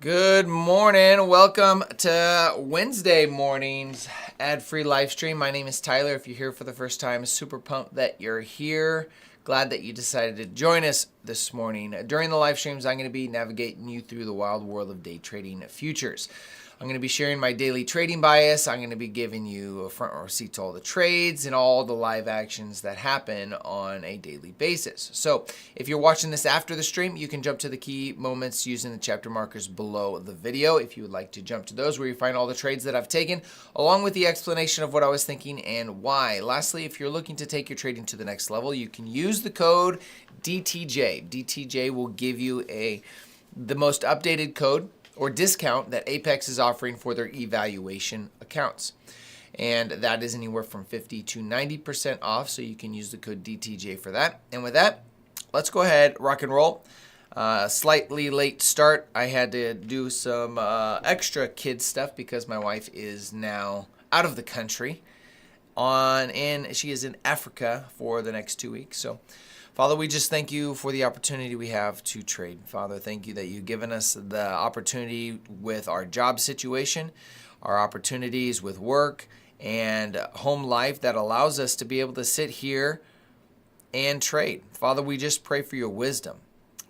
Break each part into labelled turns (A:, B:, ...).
A: Good morning. Welcome to Wednesday morning's ad-free live stream. My name is Tyler. If you're here for the first time, super pumped that you're here. Glad that you decided to join us this morning. During the live streams, I'm going to be navigating you through the wild world of day trading futures. I'm going to be sharing my daily trading bias. I'm going to be giving you a front row seat to all the trades and all the live actions that happen on a daily basis. So if you're watching this after the stream, you can jump to the key moments using the chapter markers below the video if you would like to jump to those, where you find all the trades that I've taken, along with the explanation of what I was thinking and why. Lastly, if you're looking to take your trading to the next level, you can use the code DTJ. DTJ will give you the most updated code or discount that Apex is offering for their evaluation accounts. And that is anywhere from 50 to 90% off, so you can use the code DTJ for that. And with that, let's go ahead, rock and roll. Slightly late start. I had to do some extra kid stuff because my wife is now out of the country. She is in Africa for the next 2 weeks. So Father, we just thank you for the opportunity we have to trade. Father, thank you that you've given us the opportunity with our job situation, our opportunities with work and home life that allows us to be able to sit here and trade. Father, we just pray for your wisdom.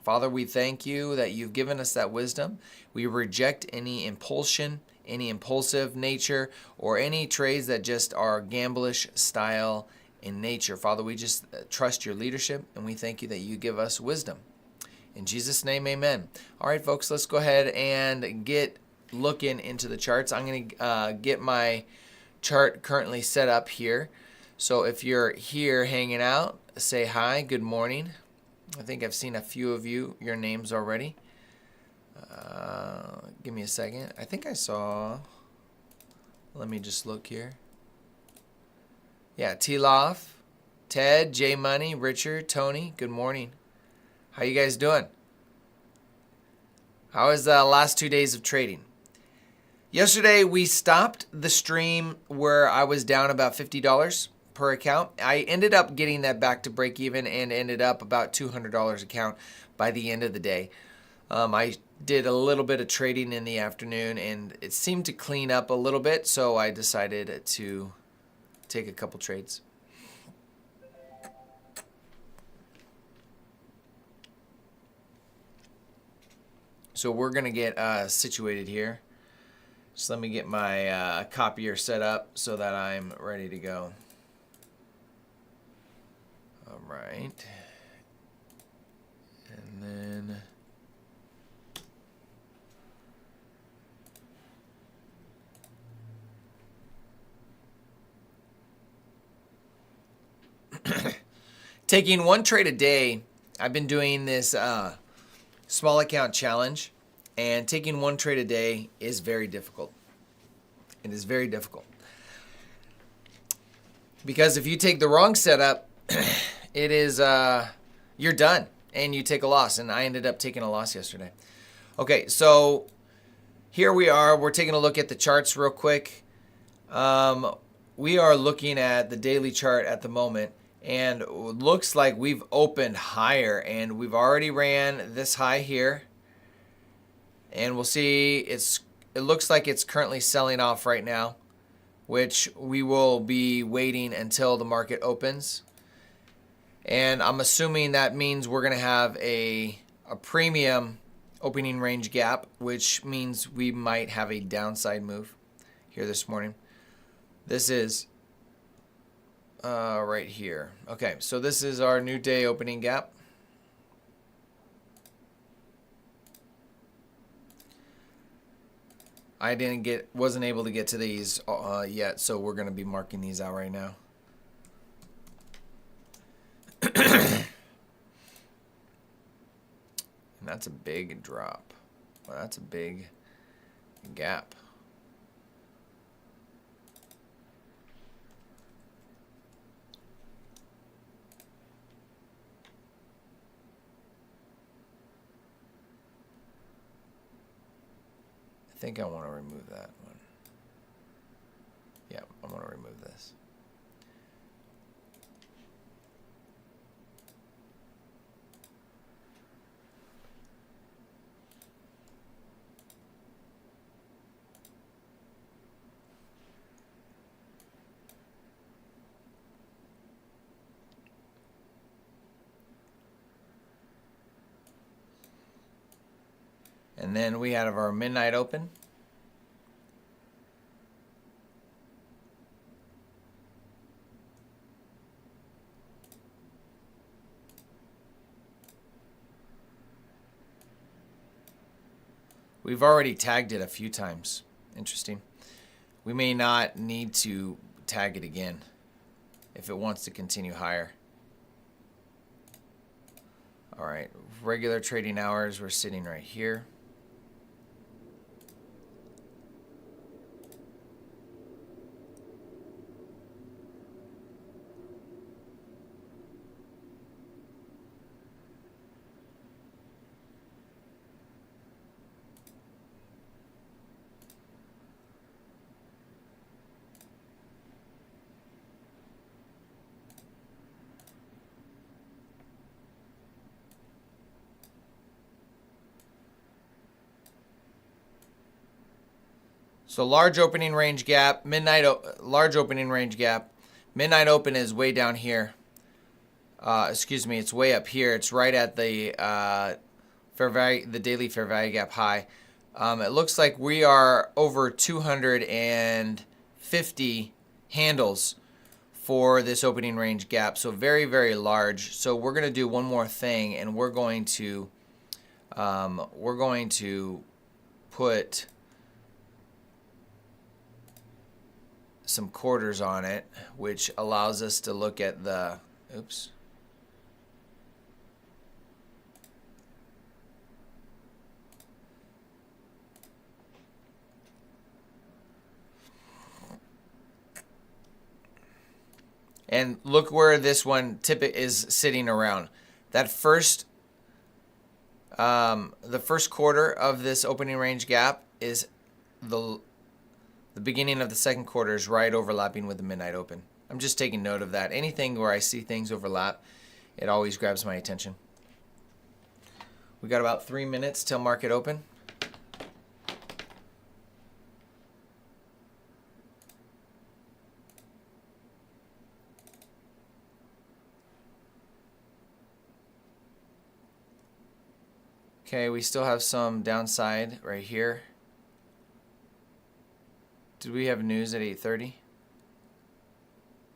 A: Father, we thank you that you've given us that wisdom. We reject any impulsion, any impulsive nature, or any trades that just are gamblish style in nature. Father, we just trust your leadership, and we thank you that you give us wisdom. In Jesus' name, amen. All right, folks, let's go ahead and get looking into the charts. I'm going to get my chart currently set up here. So if you're here hanging out, say hi, good morning. I think I've seen a few of your names already. Give me a second. I think I saw, let me just look here. Yeah, T-Loff, Ted, J Money, Richard, Tony, good morning. How you guys doing? How was the last 2 days of trading? Yesterday, we stopped the stream where I was down about $50 per account. I ended up getting that back to break even and ended up about $200 account by the end of the day. I did a little bit of trading in the afternoon, and it seemed to clean up a little bit, so I decided to take a couple trades. So we're going to get situated here. Just let me get my copier set up so that I'm ready to go. All right. And then taking one trade a day. I've been doing this small account challenge, and taking one trade a day is very difficult. It is very difficult because if you take the wrong setup, it is you're done and you take a loss. And I ended up taking a loss yesterday. Okay, so here we are. We're taking a look at the charts real quick. We are looking at the daily chart at the moment. And it looks like we've opened higher, and we've already ran this high here. And we'll see it looks like it's currently selling off right now, which we will be waiting until the market opens. And I'm assuming that means we're going to have a premium opening range gap, which means we might have a downside move here this morning. This is right here. Okay, so this is our new day opening gap. I wasn't able to get to these yet, so we're going to be marking these out right now. And that's a big drop. Well, that's a big gap. I think I want to remove that one. Yeah, I want to remove this. And then we have our midnight open. We've already tagged it a few times. Interesting. We may not need to tag it again if it wants to continue higher. All right, regular trading hours, we're sitting right here. So large opening range gap, large opening range gap. Midnight open is way down here. Excuse me, it's way up here. It's right at the fair value, the daily fair value gap high. It looks like we are over 250 handles for this opening range gap. So very, very large. So we're going to do one more thing, and we're going to put some quarters on it, which allows us to look at the, oops. And look where this one is sitting around. That first, the first quarter of this opening range gap is the beginning of the second quarter is right overlapping with the midnight open. I'm just taking note of that. Anything where I see things overlap, it always grabs my attention. We got about 3 minutes till market open. Okay, we still have some downside right here. Did we have news at 8:30?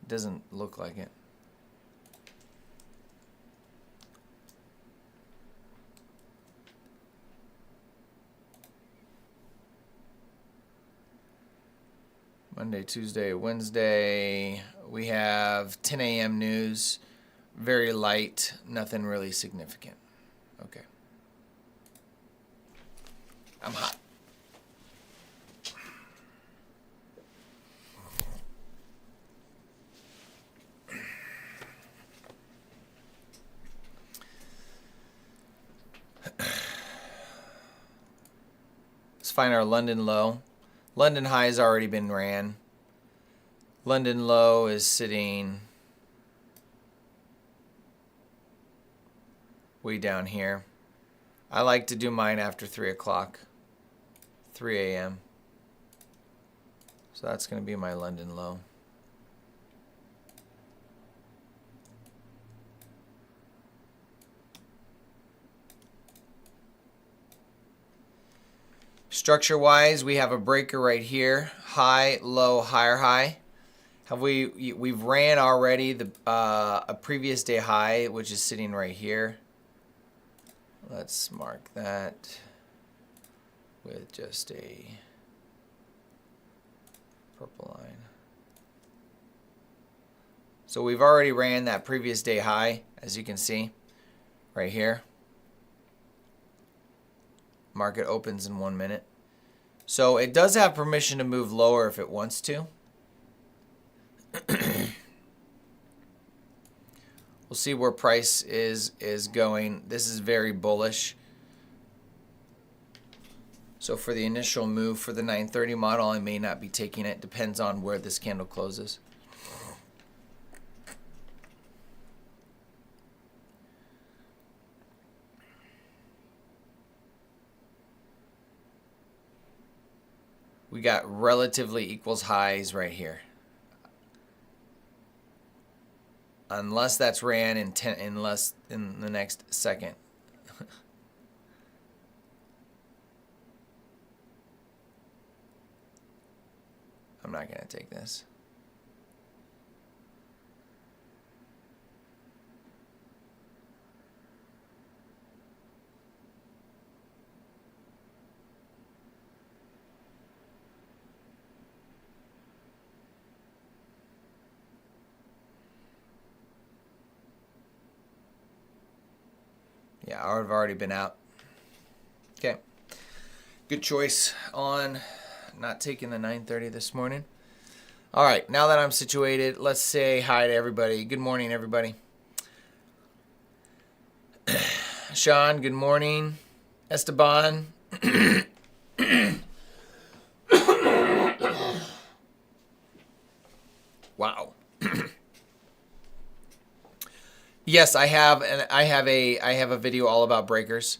A: Doesn't look like it. Monday, Tuesday, Wednesday. We have 10 a.m. news. Very light, nothing really significant. Okay. I'm hot. Let's find our London low. London high has already been ran. London low is sitting way down here. I like to do mine after 3 o'clock, 3 a.m. So that's going to be my London low. Structure-wise, we have a breaker right here, high, low, higher high. We've ran already a previous day high, which is sitting right here. Let's mark that with just a purple line. So we've already ran that previous day high, as you can see, right here. Market opens in 1 minute. So it does have permission to move lower if it wants to. We'll see where price is going. This is very bullish. So for the initial move for the 930 model, I may not be taking it. Depends on where this candle closes. We got relatively equals highs right here. Unless that's ran in the next second. I'm not going to take this. Yeah, I would have already been out. Okay. Good choice on not taking the 9:30 this morning. All right, now that I'm situated, let's say hi to everybody. Good morning, everybody. Sean, good morning. Esteban. Wow. Yes, I have a video all about breakers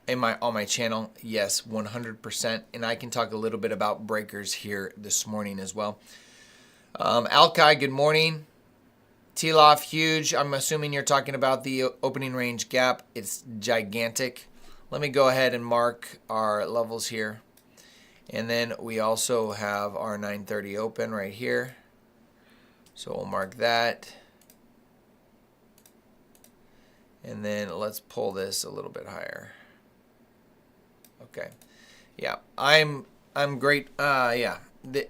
A: on my channel. Yes, 100%, and I can talk a little bit about breakers here this morning as well. Alkai, good morning. T-Loff, huge. I'm assuming you're talking about the opening range gap. It's gigantic. Let me go ahead and mark our levels here. And then we also have our 9:30 open right here. So we'll mark that. And then let's pull this a little bit higher. Okay. Yeah, I'm great. Yeah,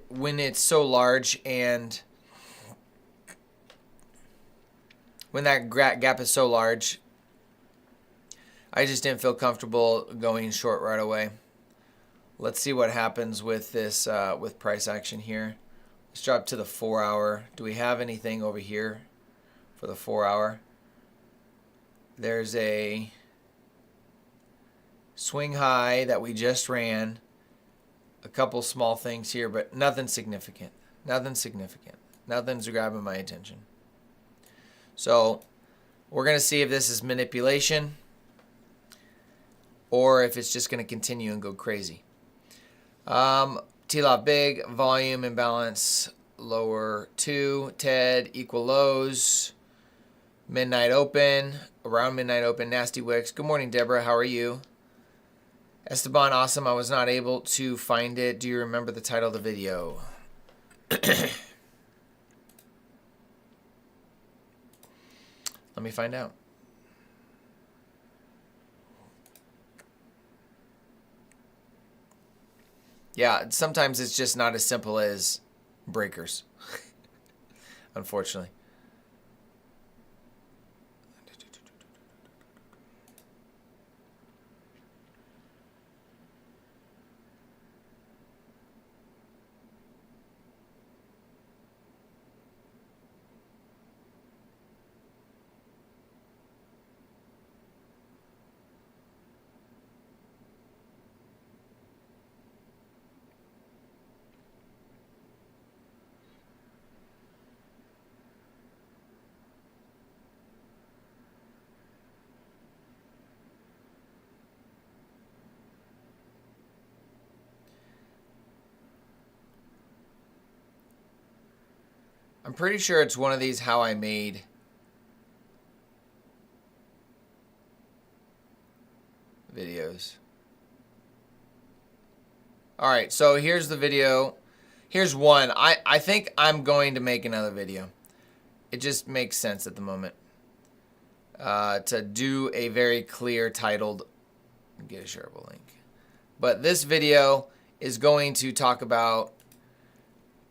A: when it's so large and when that gap is so large, I just didn't feel comfortable going short right away. Let's see what happens with this with price action here. Let's drop to the 4 hour. Do we have anything over here for the 4 hour? There's a swing high that we just ran. A couple small things here, but nothing significant. Nothing significant. Nothing's grabbing my attention. So we're going to see if this is manipulation or if it's just going to continue and go crazy. T-Lob big, volume imbalance, lower 2, TED, equal lows, midnight open, around midnight open, nasty wicks. Good morning, Deborah. How are you? Esteban, awesome. I was not able to find it. Do you remember the title of the video? Let me find out. Yeah, sometimes it's just not as simple as breakers, unfortunately. I'm pretty sure it's one of these how I made videos. All right, so here's the video. Here's one. I think I'm going to make another video. It just makes sense at the moment to do a very clear titled, get a shareable link. But this video is going to talk about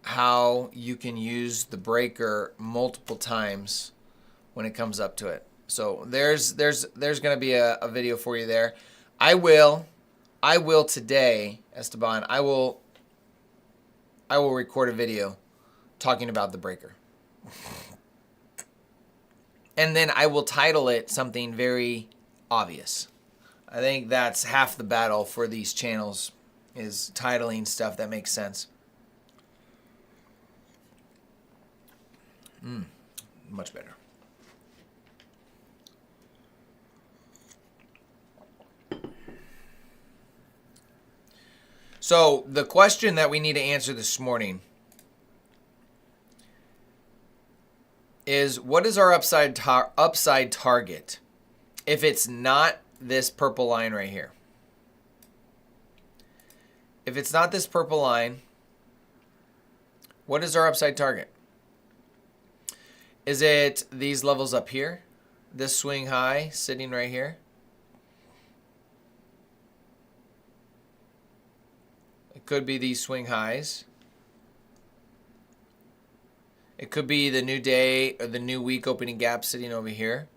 A: how you can use the breaker multiple times when it comes up to it. So there's going to be a video for you there. I will today, Esteban, I will record a video talking about the breaker. And then I will title it something very obvious. I think that's half the battle for these channels, is titling stuff that makes sense. Much better. So the question that we need to answer this morning is, what is our upside target if it's not this purple line right here? If it's not this purple line, What is our upside target? Is it these levels up here? This swing high sitting right here? It could be these swing highs. It could be the new day or the new week opening gap sitting over here.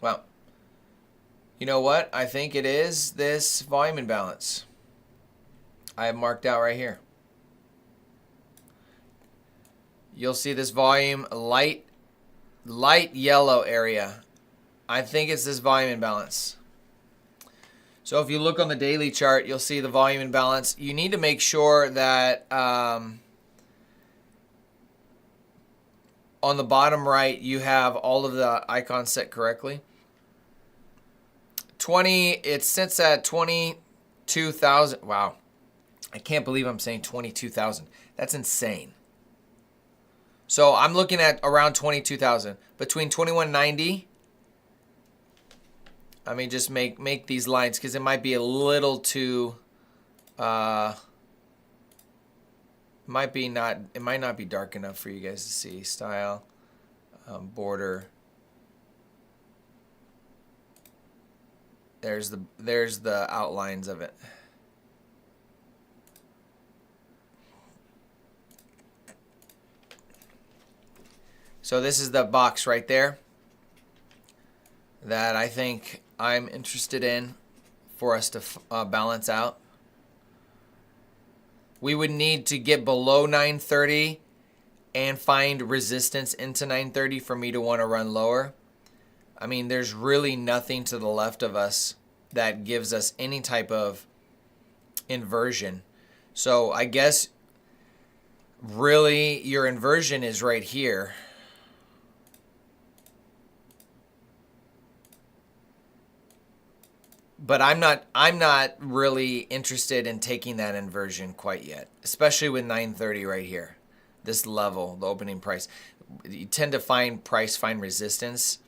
A: Well, you know what? I think it is this volume imbalance I have marked out right here. You'll see this volume light yellow area. I think it's this volume imbalance. So if you look on the daily chart, you'll see the volume imbalance. You need to make sure that on the bottom right, you have all of the icons set correctly. It sits at 22,000. Wow. I can't believe I'm saying 22,000. That's insane. So I'm looking at around 22,000. Between 2190. Let me just make these lines because it might be a little too it might not be dark enough for you guys to see. Style, border. There's the outlines of it. So this is the box right there that I think I'm interested in for us to balance out. We would need to get below 930 and find resistance into 930 for me to want to run lower. I mean, there's really nothing to the left of us that gives us any type of inversion. So I guess really your inversion is right here. But I'm not really interested in taking that inversion quite yet, especially with 930 right here. This level, the opening price. You tend to find resistance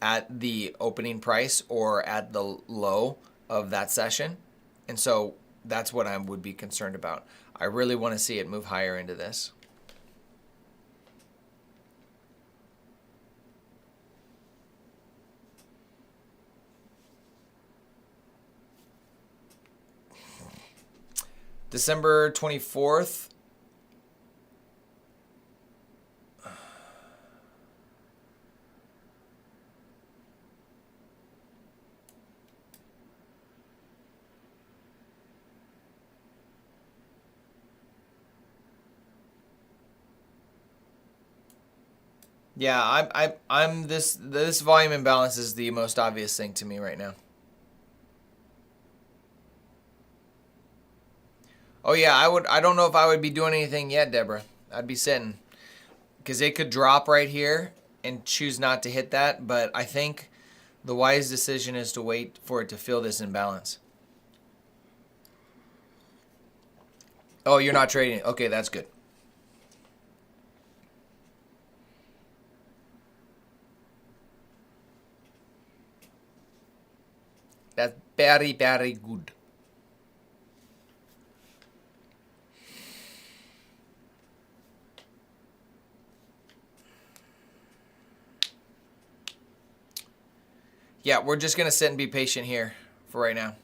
A: at the opening price or at the low of that session. And so that's what I would be concerned about. I really want to see it move higher into this. December 24th. Yeah, I'm this volume imbalance is the most obvious thing to me right now. Oh yeah, I don't know if I would be doing anything yet, Deborah. I'd be sitting because it could drop right here and choose not to hit that, but I think the wise decision is to wait for it to fill this imbalance. Oh, you're not trading. Okay, that's good. That's very, very good. Yeah, we're just going to sit and be patient here for right now.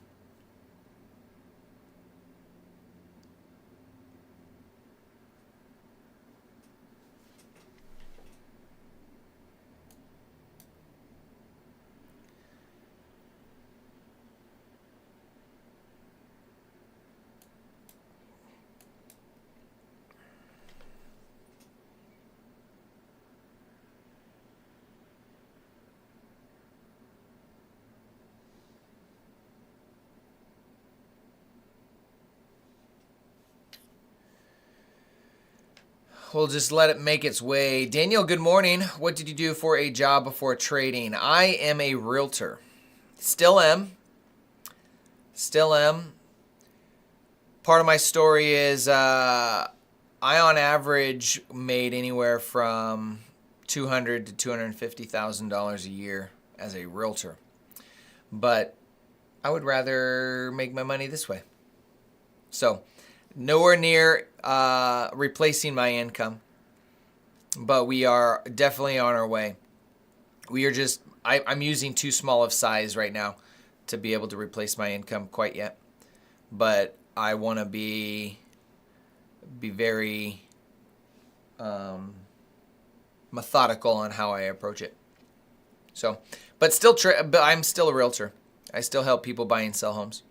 A: We'll just let it make its way. Daniel, good morning. What did you do for a job before trading? I am a realtor. Still am. Part of my story is I, on average, made anywhere from $200,000 to $250,000 a year as a realtor. But I would rather make my money this way. So nowhere near replacing my income, but we are definitely on our way. We are just, I'm using too small of size right now to be able to replace my income quite yet. But I want to be very methodical on how I approach it. So, but I'm still a realtor. I still help people buy and sell homes.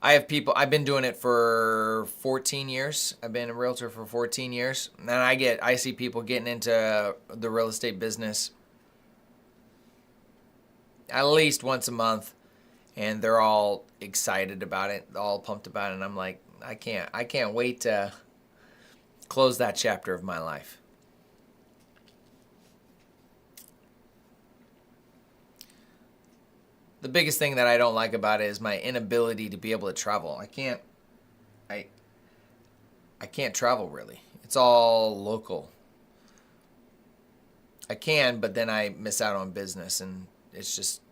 A: I've been doing it for 14 years. I've been a realtor for 14 years. And I see people getting into the real estate business at least once a month, and they're all excited about it, all pumped about it. And I'm like, I can't wait to close that chapter of my life. The biggest thing that I don't like about it is my inability to be able to travel. I can't travel really. It's all local. I can, but then I miss out on business, and it's just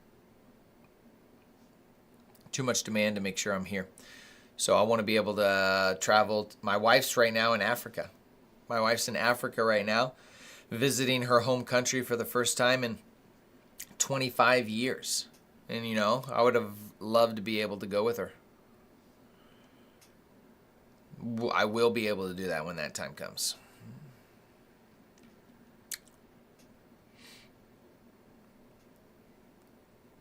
A: too much demand to make sure I'm here. So I want to be able to travel. My wife's right now in Africa. My wife's in Africa right now, visiting her home country for the first time in 25 years. And, I would have loved to be able to go with her. I will be able to do that when that time comes.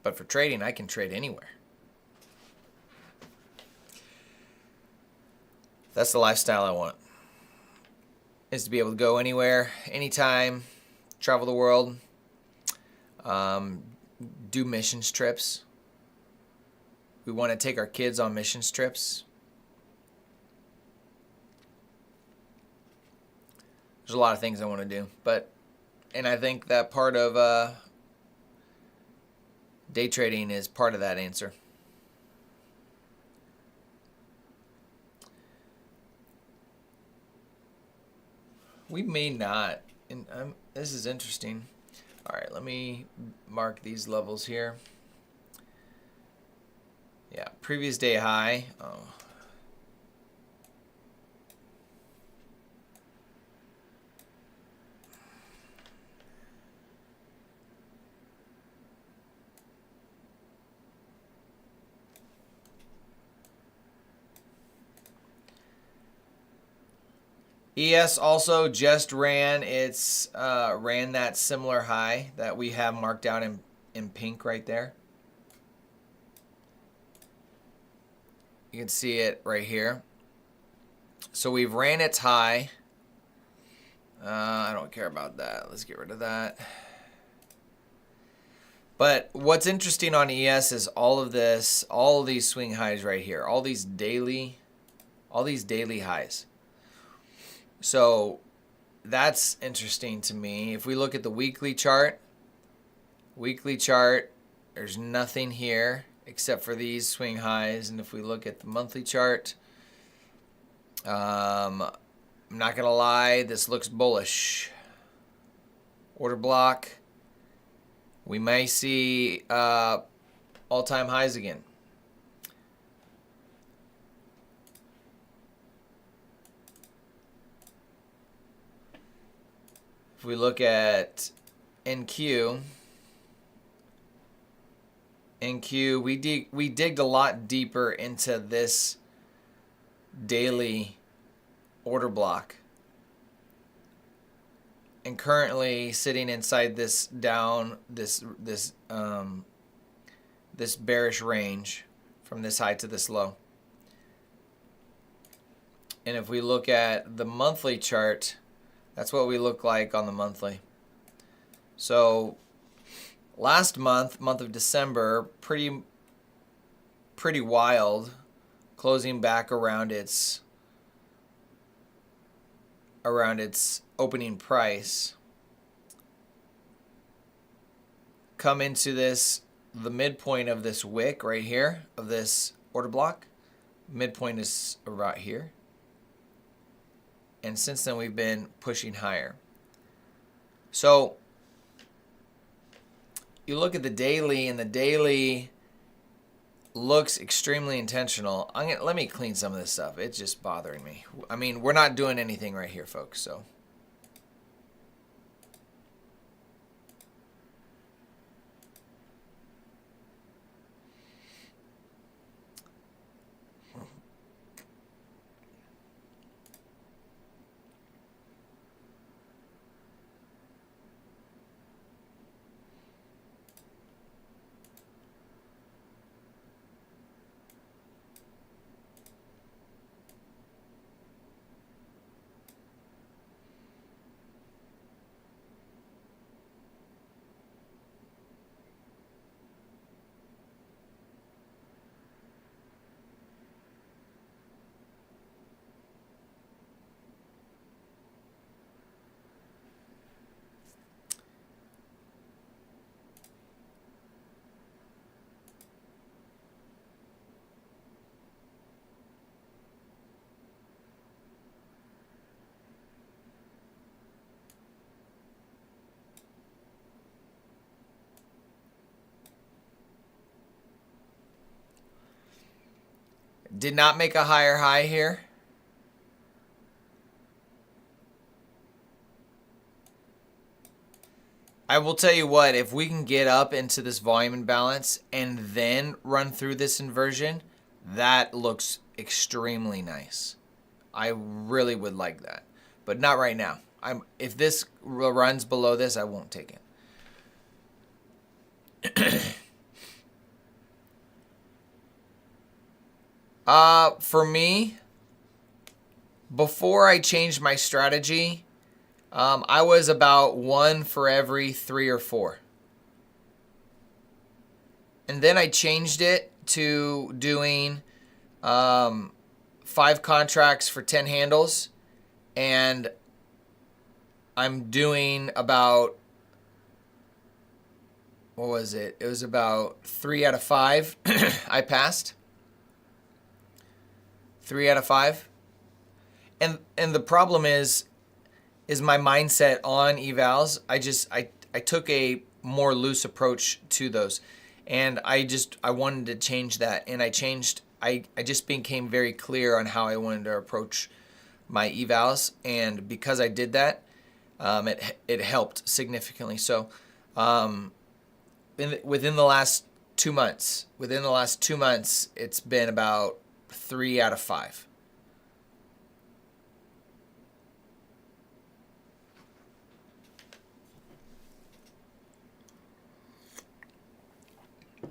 A: But for trading, I can trade anywhere. That's the lifestyle I want. Is to be able to go anywhere, anytime, travel the world, do missions trips. We want to take our kids on missions trips. There's a lot of things I want to do, and I think that part of day trading is part of that answer. We may not, and this is interesting. All right, let me mark these levels here. Yeah, previous day high. Oh. ES also just ran that similar high that we have marked out in pink right there. You can see it right here. So we've ran its high. I don't care about that. Let's get rid of that. But what's interesting on ES is all of these swing highs right here, all these daily highs. So that's interesting to me. If we look at the weekly chart, there's nothing here except for these swing highs. And if we look at the monthly chart, I'm not going to lie, this looks bullish. Order block, we may see all-time highs again. If we look at NQ, we digged a lot deeper into this daily order block, and currently sitting inside this bearish range from this high to this low. And if we look at the monthly chart, that's what we look like on the monthly. So last month of December, pretty wild, closing back around its opening price. come into the midpoint of this wick right here, of this order block. Midpoint is about here. And since then, we've been pushing higher. So you look at the daily, and the daily looks extremely intentional. Let me clean some of this stuff. It's just bothering me. I mean, we're not doing anything right here, folks. So did not make a higher high here. I will tell you what, if we can get up into this volume imbalance and then run through this inversion, that looks extremely nice. I really would like that, but not right now. If this runs below this, I won't take it. For me, before I changed my strategy, I was about 1 for every 3 or 4. And then I changed it to doing 5 contracts for 10 handles. And I'm doing about, what was it? It was about 3 out of 5 I passed. 3 out of 5. And the problem is my mindset on evals. I took a more loose approach to those, and I wanted to change that, and I just became very clear on how I wanted to approach my evals, and because I did that, it helped significantly. So within the last 2 months, it's been about 3 out of 5.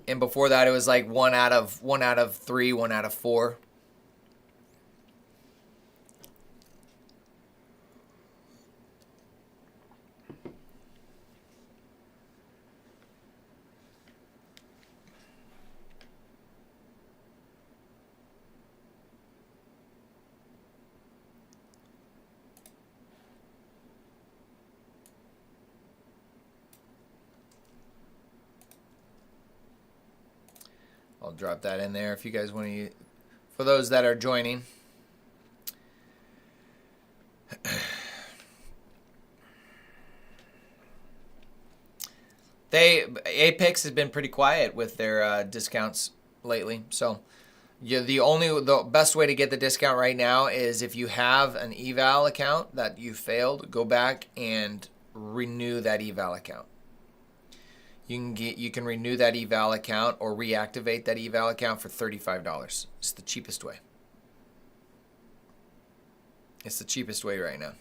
A: And before that, it was like 1 out of 3, 1 out of 4. I'll drop that in there if you guys want to, for those that are joining. Apex has been pretty quiet with their discounts lately. So the best way to get the discount right now is if you have an eval account that you failed, go back and renew that eval account. You can renew that eval account or reactivate that eval account for $35. It's the cheapest way. It's the cheapest way right now.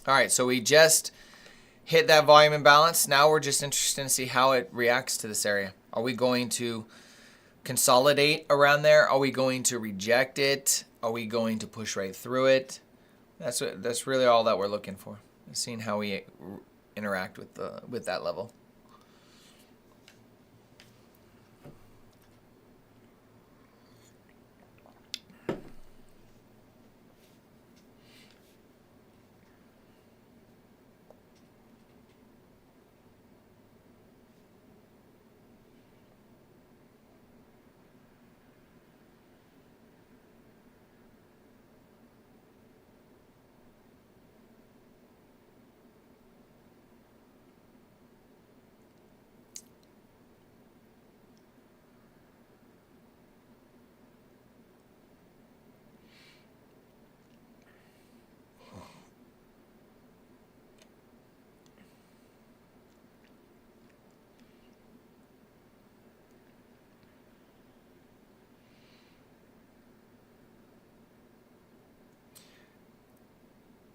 A: All right, so we just hit that volume imbalance. Now we're just interested to see how it reacts to this area. Are we going to consolidate around there? Are we going to reject it? Are we going to push right through it? That's really all that we're looking for. Seeing how we interact with that level.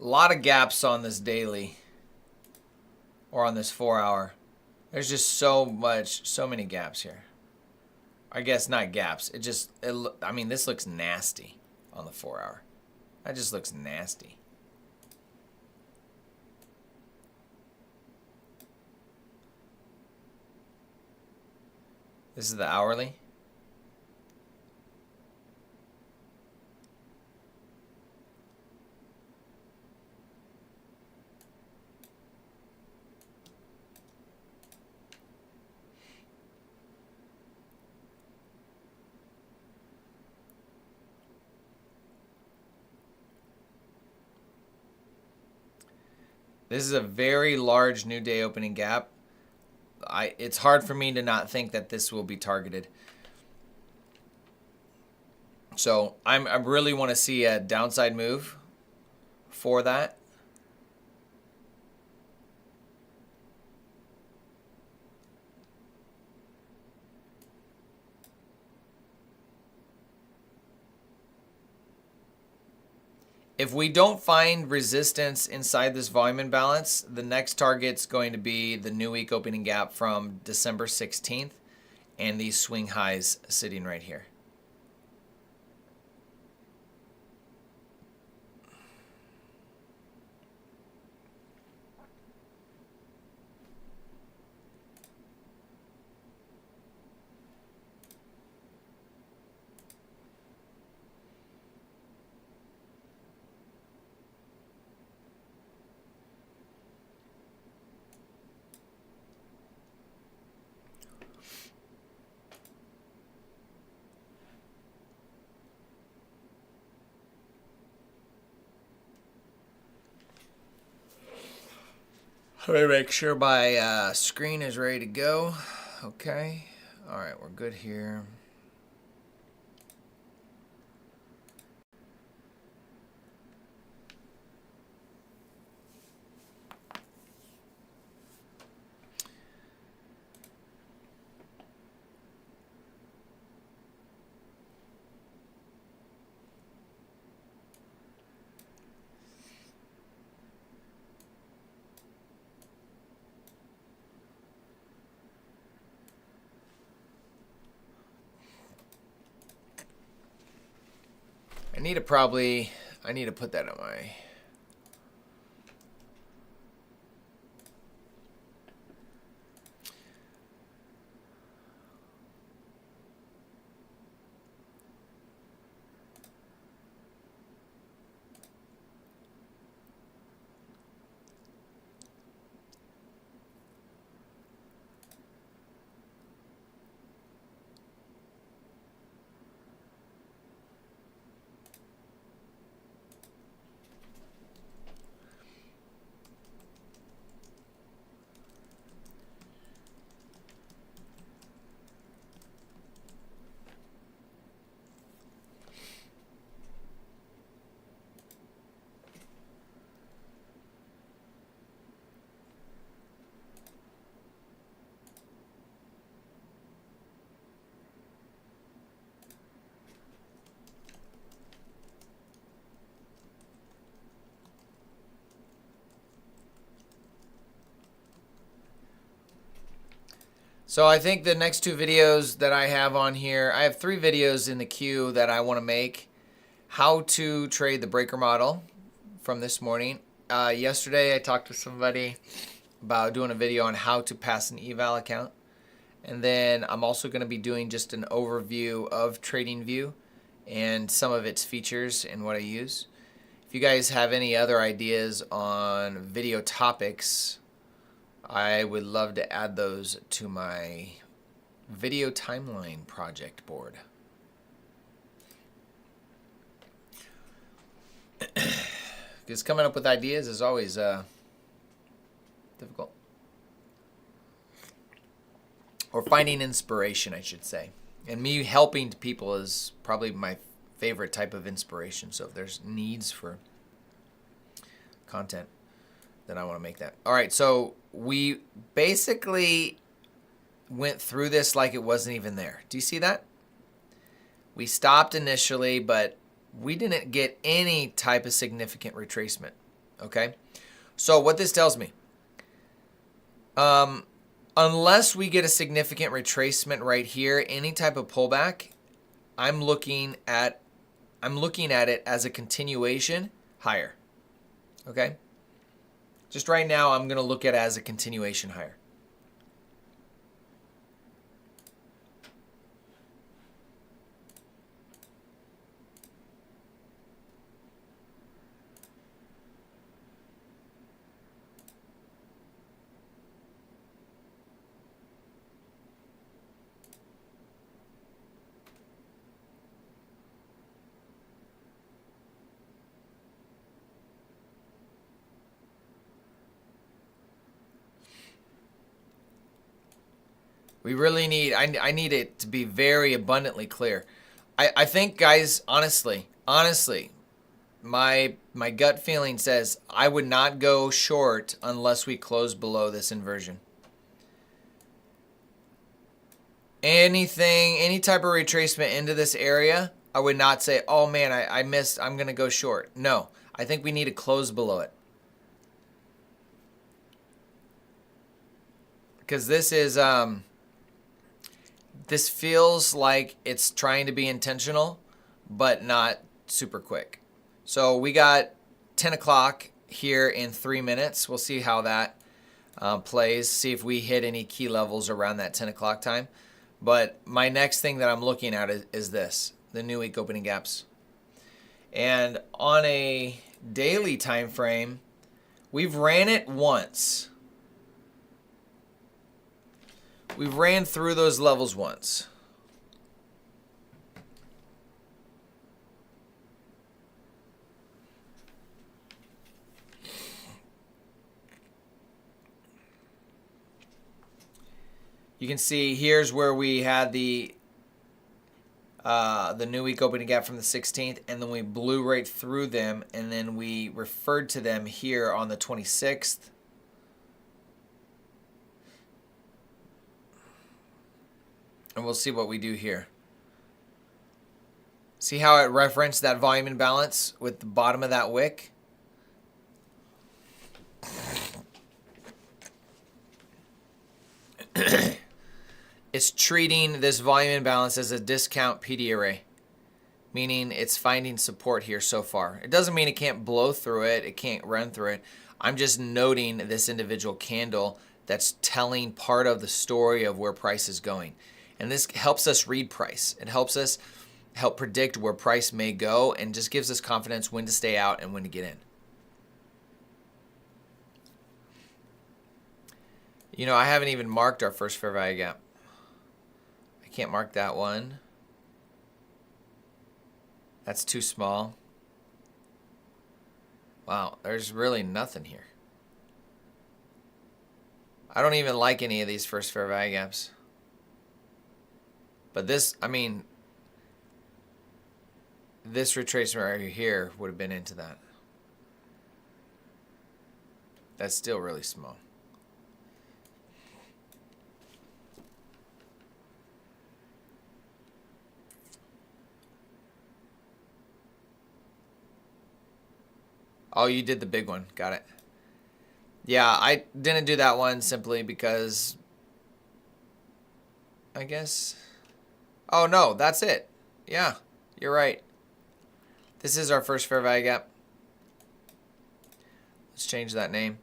A: A lot of gaps on this daily or on this 4 hour. There's just so many gaps here. I guess not gaps. I mean, this looks nasty on the 4 hour. That just looks nasty. This is the hourly. This is a very large new day opening gap. It's hard for me to not think that this will be targeted. So I really want to see a downside move for that. If we don't find resistance inside this volume imbalance, the next target's going to be the new week opening gap from December 16th and these swing highs sitting right here. Let me make sure my screen is ready to go. Okay. All right, we're good here. I need to put that on my... So I think the next two videos that I have on here, I have 3 videos in the queue that I want to make. How to trade the breaker model from this morning. Yesterday I talked to somebody about doing a video on how to pass an eval account. And then I'm also going to be doing just an overview of TradingView and some of its features and what I use. If you guys have any other ideas on video topics, I would love to add those to my video timeline project board. Because coming up with ideas is always difficult. Or finding inspiration, I should say. And me helping people is probably my favorite type of inspiration. So if there's needs for content, then I want to make that. All right, so we basically went through this like it wasn't even there. Do you see that? We stopped initially, but we didn't get any type of significant retracement. Okay? So what this tells me, unless we get a significant retracement right here, any type of pullback, I'm looking at it as a continuation higher. Okay? Just right now, I'm going to look at it as a continuation higher. We really need, I need it to be very abundantly clear. I think, guys, honestly, my gut feeling says I would not go short unless we close below this inversion. Anything, any type of retracement into this area, I would not say, oh man, I missed, I'm going to go short. No, I think we need to close below it. Because this is, this feels like it's trying to be intentional, but not super quick. So we got 10 o'clock here in 3 minutes. We'll see how that plays, see if we hit any key levels around that 10 o'clock time. But my next thing that I'm looking at is this, the new week opening gaps. And on a daily time frame, we've ran it once. We ran through those levels once. You can see here's where we had the new week opening gap from the 16th, and then we blew right through them, and then we referred to them here on the 26th. And we'll see what we do here. See how it referenced that volume imbalance with the bottom of that wick? It's treating this volume imbalance as a discount PD array, meaning it's finding support here so far. It doesn't mean it can't blow through it, it can't run through it. I'm just noting this individual candle that's telling part of the story of where price is going. And this helps us read price. It helps us predict where price may go and just gives us confidence when to stay out and when to get in. You know, I haven't even marked our first fair value gap. I can't mark that one. That's too small. Wow, there's really nothing here. I don't even like any of these first fair value gaps. But this, I mean, this retracement right here would have been into that. That's still really small. Oh, you did the big one. Got it. Yeah, I didn't do that one simply because I guess. Oh, no, that's it. Yeah, you're right. This is our first fair value gap. Let's change that name.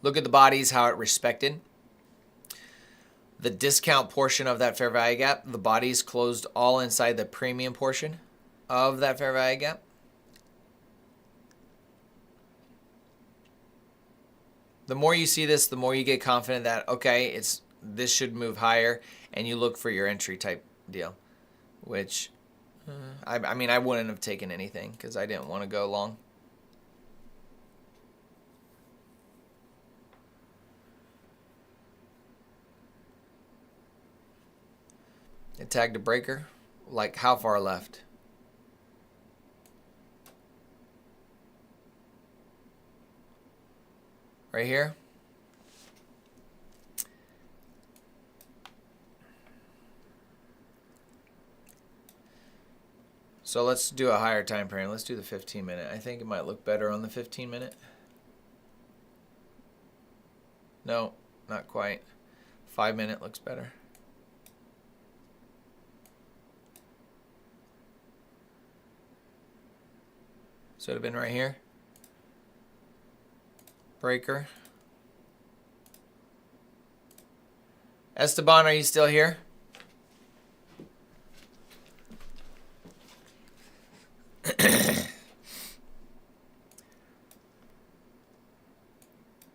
A: Look at the bodies, how it respected. The discount portion of that fair value gap, the bodies closed all inside the premium portion of that fair value gap. The more you see this, the more you get confident that, okay, this should move higher, and you look for your entry type deal, which, I mean, I wouldn't have taken anything because I didn't want to go long. It tagged a breaker. Like, how far left? Right here. So let's do a higher time frame. Let's do the 15-minute. I think it might look better on the 15-minute. No, not quite. 5-minute looks better. So it would have been right here. Breaker. Esteban, are you still here?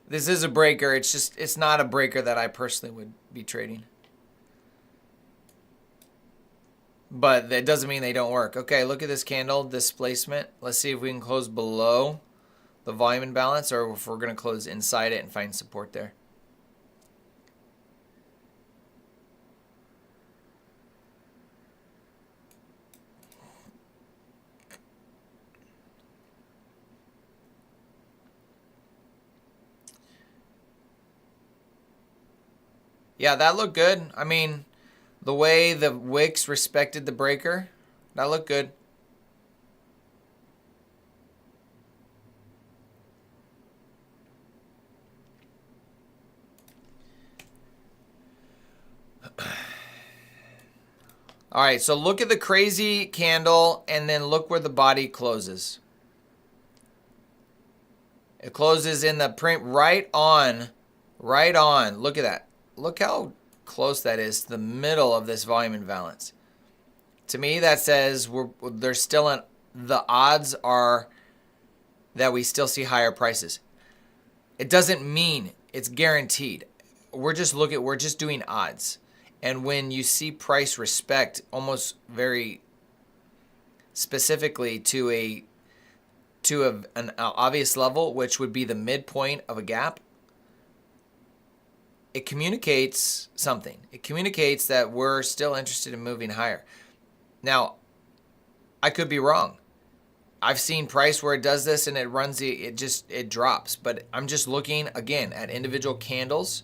A: This is a breaker. It's not a breaker that I personally would be trading. But that doesn't mean they don't work. Okay, look at this candle displacement. Let's see if we can close below the volume imbalance or if we're going to close inside it and find support there. Yeah, that looked good. I mean, the way the wicks respected the breaker, that looked good. All right, so look at the crazy candle and then look where the body closes. It closes in the print right on. Look at that. Look how close that is to the middle of this volume imbalance. To me, that says there's still the odds are that we still see higher prices. It doesn't mean it's guaranteed. We're just doing odds. And when you see price respect almost very specifically to an obvious level, which would be the midpoint of a gap, it communicates something. It communicates that we're still interested in moving higher. Now, I could be wrong. I've seen price where it does this and it drops. But I'm just looking again at individual candles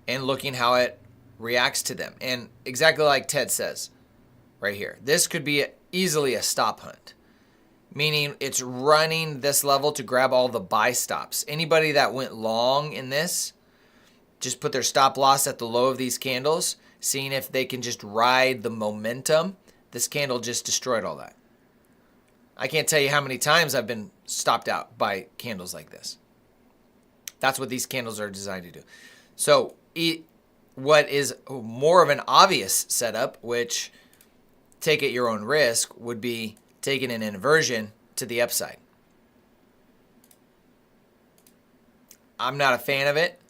A: and looking how it reacts to them. And exactly like Ted says right here, this could be easily a stop hunt, meaning it's running this level to grab all the buy stops. Anybody that went long in this, just put their stop loss at the low of these candles, seeing if they can just ride the momentum. This candle just destroyed all that. I can't tell you how many times I've been stopped out by candles like this. That's what these candles are designed to do. So what is more of an obvious setup, which take at your own risk, would be taking an inversion to the upside. I'm not a fan of it.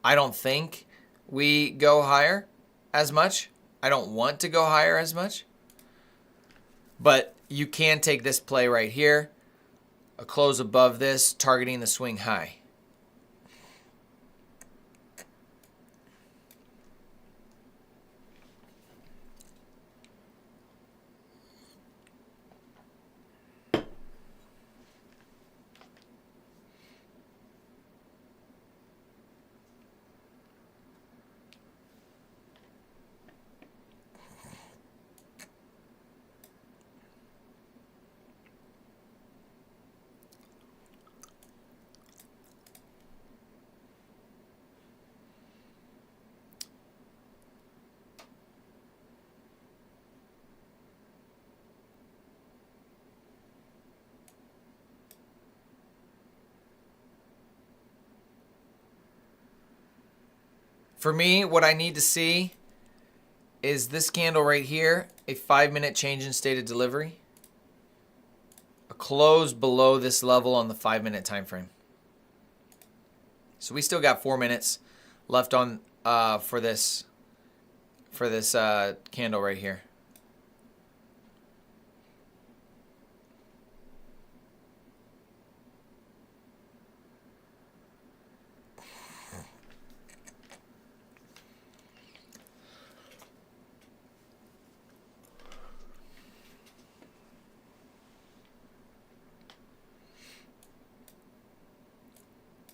A: I don't think we go higher as much. I don't want to go higher as much. But you can take this play right here, a close above this, targeting the swing high. For me, what I need to see is this candle right here, a 5-minute change in state of delivery, a close below this level on the 5-minute time frame. So we still got 4 minutes left on for this candle right here.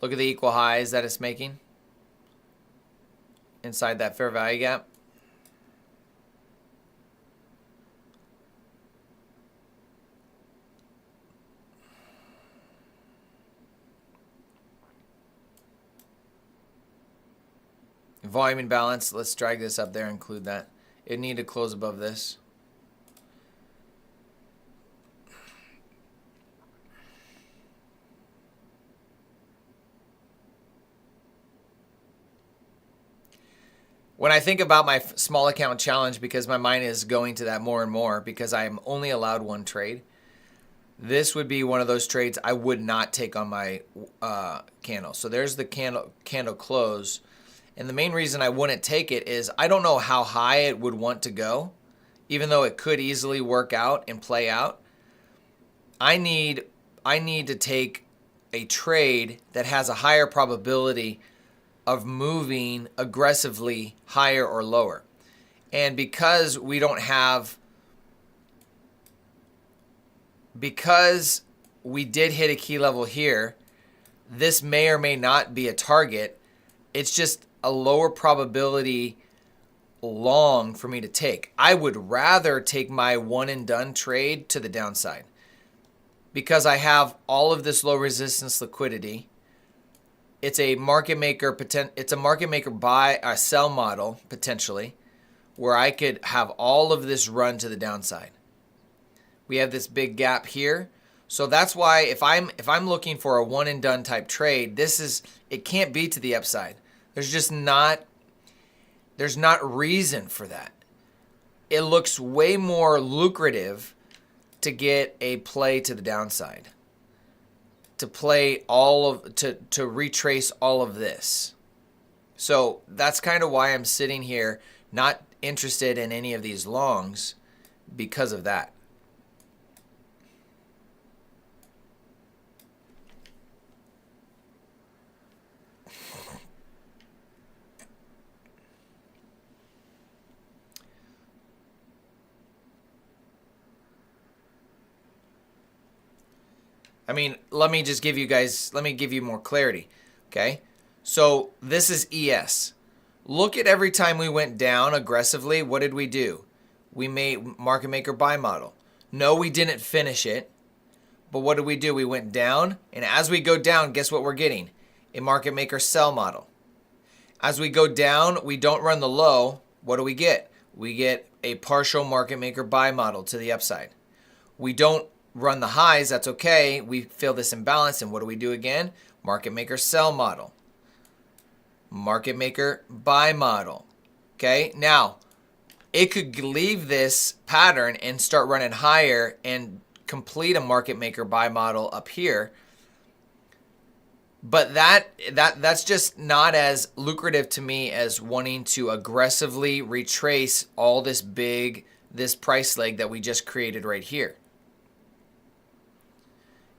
A: Look at the equal highs that it's making inside that fair value gap. Volume imbalance, let's drag this up there and include that. It need to close above this. When I think about my small account challenge, because my mind is going to that more and more because I am only allowed one trade, this would be one of those trades I would not take on my candle. So there's the candle close. And the main reason I wouldn't take it is I don't know how high it would want to go, even though it could easily work out and play out. I need to take a trade that has a higher probability of moving aggressively higher or lower. And because we don't have, because we did hit a key level here, this may or may not be a target. It's just a lower probability long for me to take. I would rather take my one and done trade to the downside because I have all of this low resistance liquidity. It's a market maker buy or sell model potentially, where I could have all of this run to the downside. We have this big gap here, so that's why if I'm looking for a one and done type trade, it can't be to the upside. There's not reason for that. It looks way more lucrative to get a play to the downside, to play to retrace all of this. So that's kind of why I'm sitting here not interested in any of these longs because of that. I mean, let me give you more clarity, okay? So this is ES. Look at every time we went down aggressively, what did we do? We made market maker buy model. No, we didn't finish it, but what did we do? We went down, and as we go down, guess what we're getting? A market maker sell model. As we go down, we don't run the low. What do we get? We get a partial market maker buy model to the upside. We don't run the highs, that's okay. We feel this imbalance, and what do we do again? Market maker sell model. Market maker buy model. Okay, now it could leave this pattern and start running higher and complete a market maker buy model up here. But that's just not as lucrative to me as wanting to aggressively retrace all this price leg that we just created right here.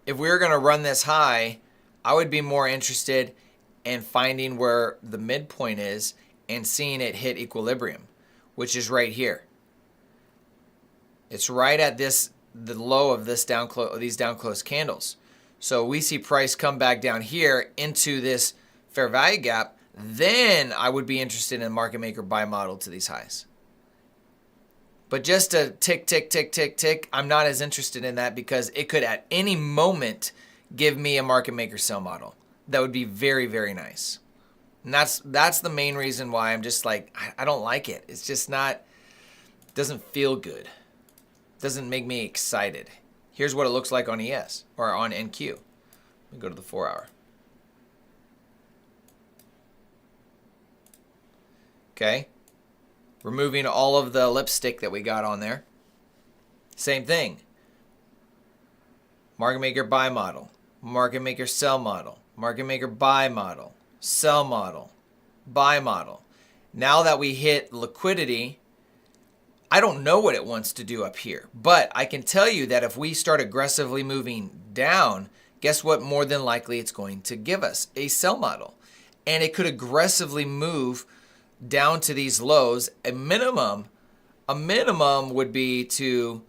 A: If we were going to run this high, I would be more interested in finding where the midpoint is and seeing it hit equilibrium, which is right here. It's right at the low of these down close candles. So we see price come back down here into this fair value gap. Then I would be interested in market maker buy model to these highs. But just a tick, tick, tick, tick, tick, I'm not as interested in that because it could at any moment give me a market maker sell model. That would be very, very nice. And that's the main reason why I'm just like, I don't like it. It's just doesn't feel good. Doesn't make me excited. Here's what it looks like on ES or on NQ. Let me go to the 4 hour. Okay. Removing all of the lipstick that we got on there. Same thing. Market maker buy model. Market maker sell model. Market maker buy model. Sell model. Buy model. Now that we hit liquidity, I don't know what it wants to do up here. But I can tell you that if we start aggressively moving down, guess what? More than likely it's going to give us a sell model. And it could aggressively move down to these lows. A minimum would be to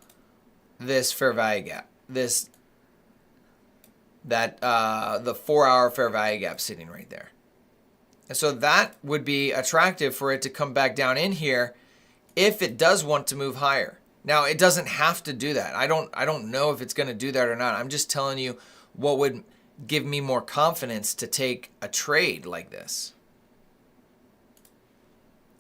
A: this fair value gap. The 4-hour fair value gap sitting right there. And so that would be attractive for it to come back down in here if it does want to move higher. Now, it doesn't have to do that. I don't know if it's going to do that or not. I'm just telling you what would give me more confidence to take a trade like this.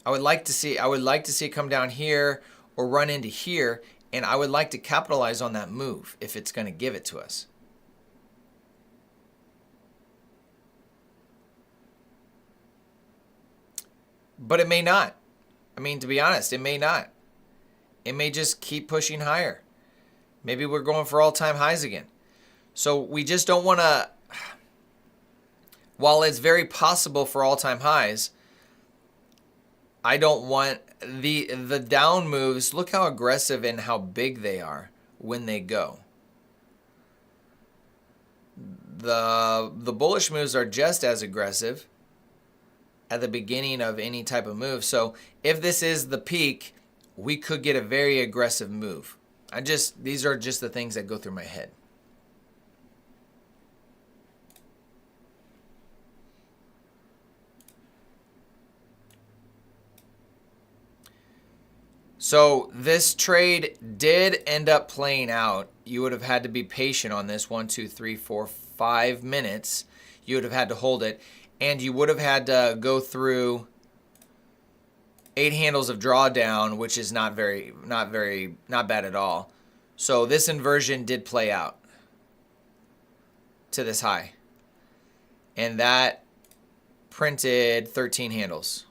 A: I would like to see it come down here or run into here, and I would like to capitalize on that move if it's going to give it to us. But it may not. I mean, to be honest, it may not. It may just keep pushing higher. Maybe we're going for all-time highs again. So we just don't want to, while it's very possible for all-time highs, I don't want the down moves. Look how aggressive and how big they are when they go. The bullish moves are just as aggressive at the beginning of any type of move. So if this is the peak, we could get a very aggressive move. These are just the things that go through my head. So this trade did end up playing out. You would have had to be patient on this 1, 2, 3, 4, 5 minutes. You would have had to hold it, and you would have had to go through 8 handles of drawdown, which is not bad at all. So this inversion did play out to this high, and that printed 13 handles.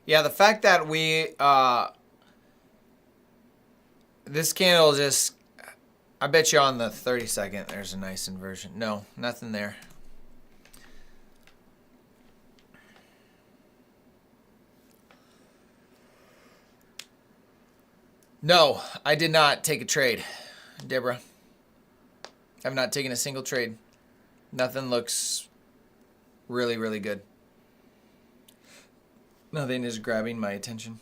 A: Yeah, the fact that this candle just, I bet you on the 30-second, there's a nice inversion. No, nothing there. No, I did not take a trade, Deborah. Have not taken a single trade. Nothing looks really, really good. Nothing is grabbing my attention.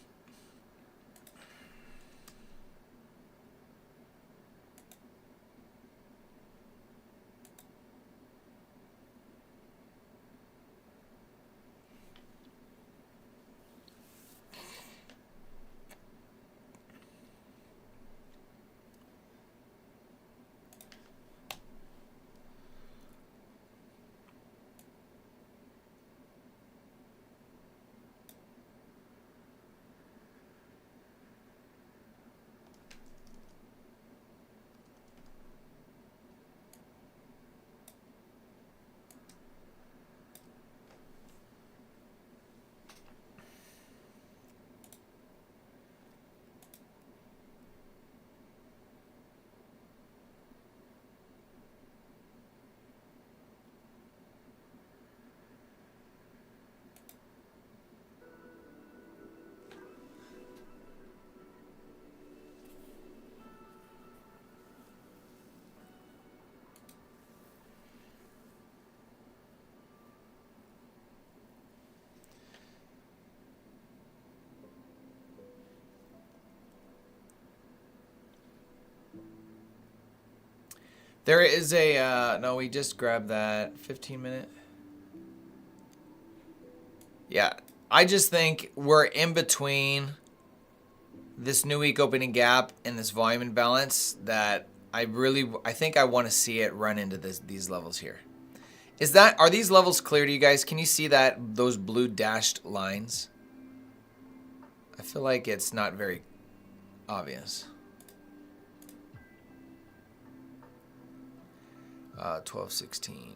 A: There is a, no, we just grabbed that 15-minute. Yeah, I just think we're in between this new week opening gap and this volume imbalance that I think I want to see it run into these levels here. Are these levels clear to you guys? Can you see those blue dashed lines? I feel like it's not very obvious. 1216.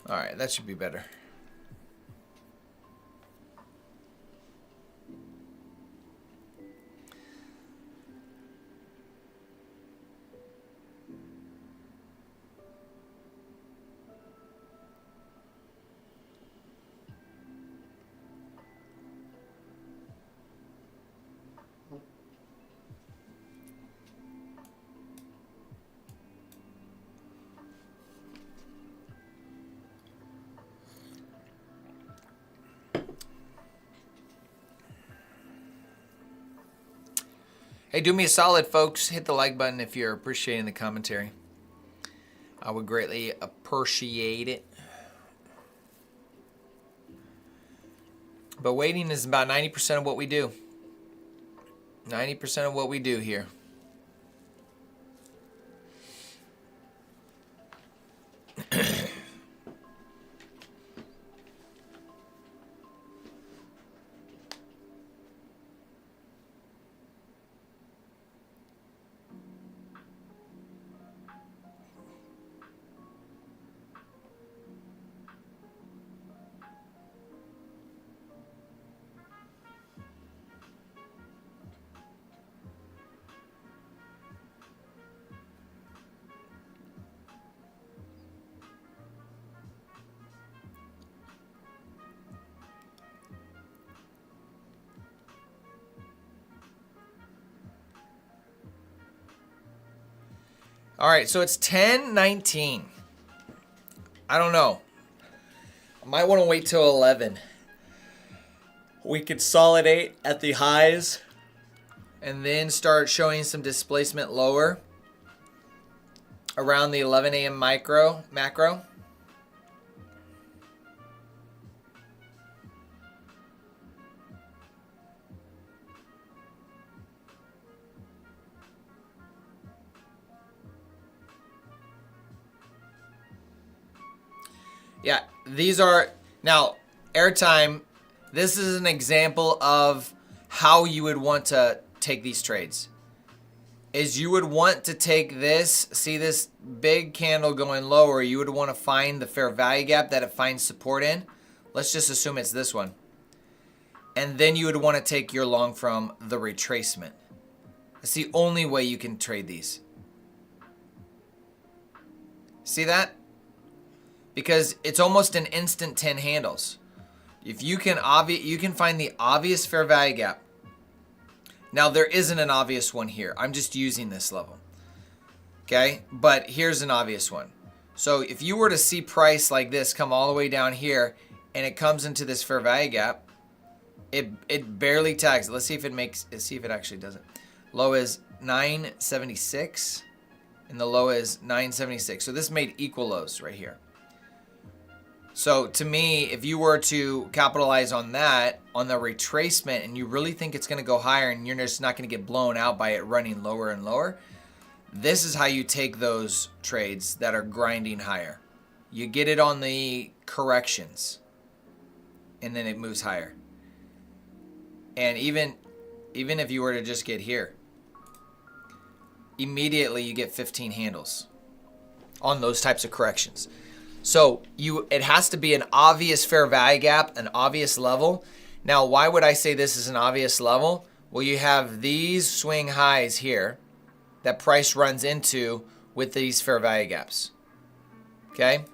A: All right, that should be better. Hey, do me a solid, folks. Hit the like button if you're appreciating the commentary. I would greatly appreciate it. But waiting is about 90% of what we do. 90% of what we do here. All right, so it's 10:19. I don't know. I might want to wait till 11. We consolidate at the highs and then start showing some displacement lower around the 11 a.m. macro. Yeah, these are, now, airtime, this is an example of how you would want to take these trades. Is you would want to take this, see this big candle going lower, you would want to find the fair value gap that it finds support in, Let's just assume it's this one. And then you would want to take your long from the retracement. It's the only way you can trade these. See that? Because it's almost an instant 10 handles. If you can find the obvious fair value gap. Now there isn't an obvious one here. I'm just using this level. Okay? But here's an obvious one. So if you were to see price like this come all the way down here and it comes into this fair value gap, it barely tags. Let's see if it actually does it. Low is 976 and the low is 976. So this made equal lows right here. So to me, if you were to capitalize on that, on the retracement, and you really think it's going to go higher and you're just not going to get blown out by it running lower and lower, this is how you take those trades that are grinding higher. You get it on the corrections and then it moves higher. And even if you were to just get here, immediately you get 15 handles on those types of corrections. So it has to be an obvious fair value gap, an obvious level. Now, why would I say this is an obvious level? Well, you have these swing highs here that price runs into with these fair value gaps. Okay?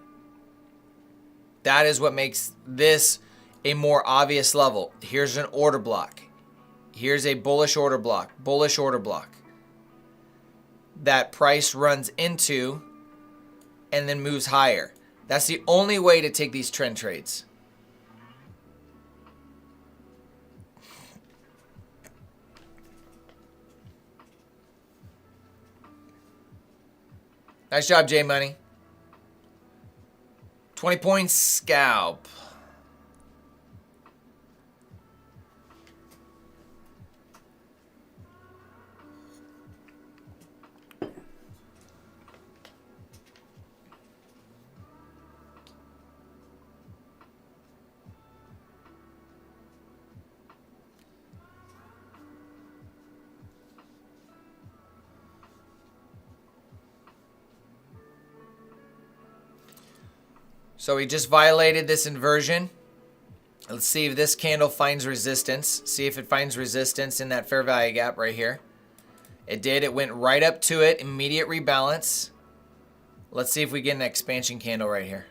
A: That is what makes this a more obvious level. Here's an order block. Here's a bullish order block, that price runs into and then moves higher. That's the only way to take these trend trades. Nice job, J Money. 20 points scalp. So we just violated this inversion. Let's see if this candle finds resistance. See if it finds resistance in that fair value gap right here. It did. It went right up to it. Immediate rebalance. Let's see if we get an expansion candle right here.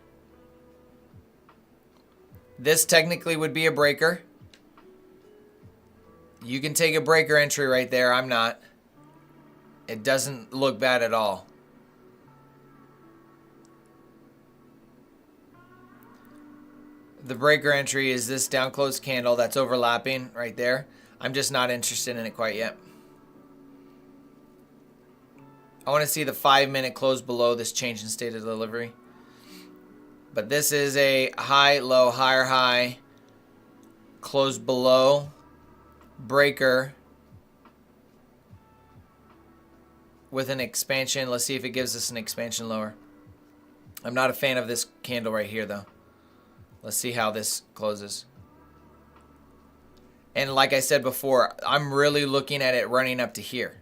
A: This technically would be a breaker. You can take a breaker entry right there. I'm not. It doesn't look bad at all. The breaker entry is this down close candle that's overlapping right there. I'm just not interested in it quite yet. I want to see the 5-minute close below this change in state of delivery. But this is a high, low, higher, high, close below, breaker with an expansion. Let's see if it gives us an expansion lower. I'm not a fan of this candle right here though. Let's see how this closes. And like I said before, I'm really looking at it running up to here.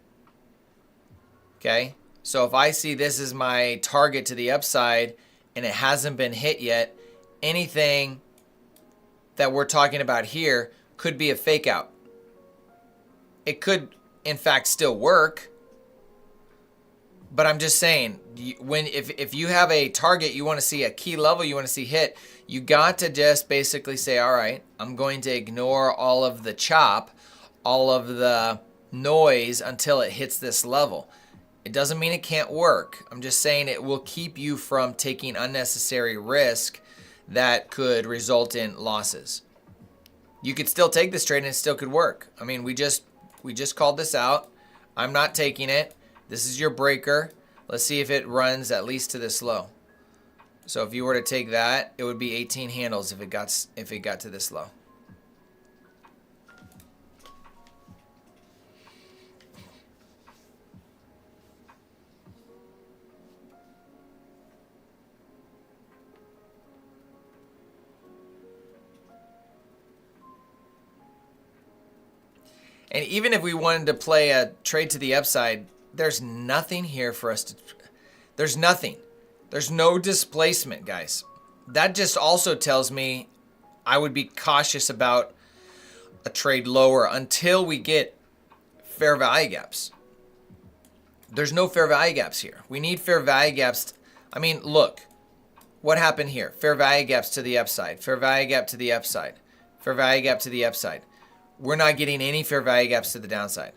A: Okay? So if I see this is my target to the upside and it hasn't been hit yet, anything that we're talking about here could be a fake out. It could, in fact, still work. But I'm just saying, if you have a target, you want to see a key level, you want to see hit, you got to just basically say, all right, I'm going to ignore all of the chop, all of the noise until it hits this level. It doesn't mean it can't work. I'm just saying it will keep you from taking unnecessary risk that could result in losses. You could still take this trade and it still could work. I mean, we just called this out. I'm not taking it. This is your breaker. Let's see if it runs at least to this low. So if you were to take that, it would be 18 handles if it got to this low. And even if we wanted to play a trade to the upside, there's nothing here for us to... There's nothing. There's no displacement, guys. That just also tells me I would be cautious about a trade lower until we get fair value gaps. There's no fair value gaps here. We need fair value gaps. I mean, look, what happened here? Fair value gaps to the upside, fair value gap to the upside, fair value gap to the upside. We're not getting any fair value gaps to the downside.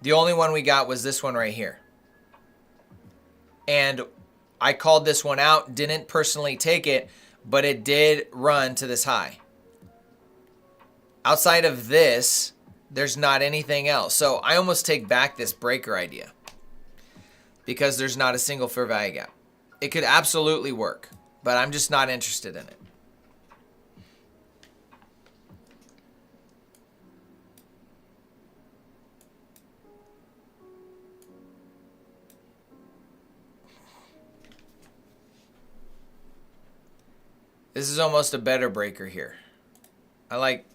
A: The only one we got was this one right here. And I called this one out, didn't personally take it, but it did run to this high. Outside of this, there's not anything else. So I almost take back this breaker idea because there's not a single fair value gap. It could absolutely work, but I'm just not interested in it. This is almost a better breaker here. I like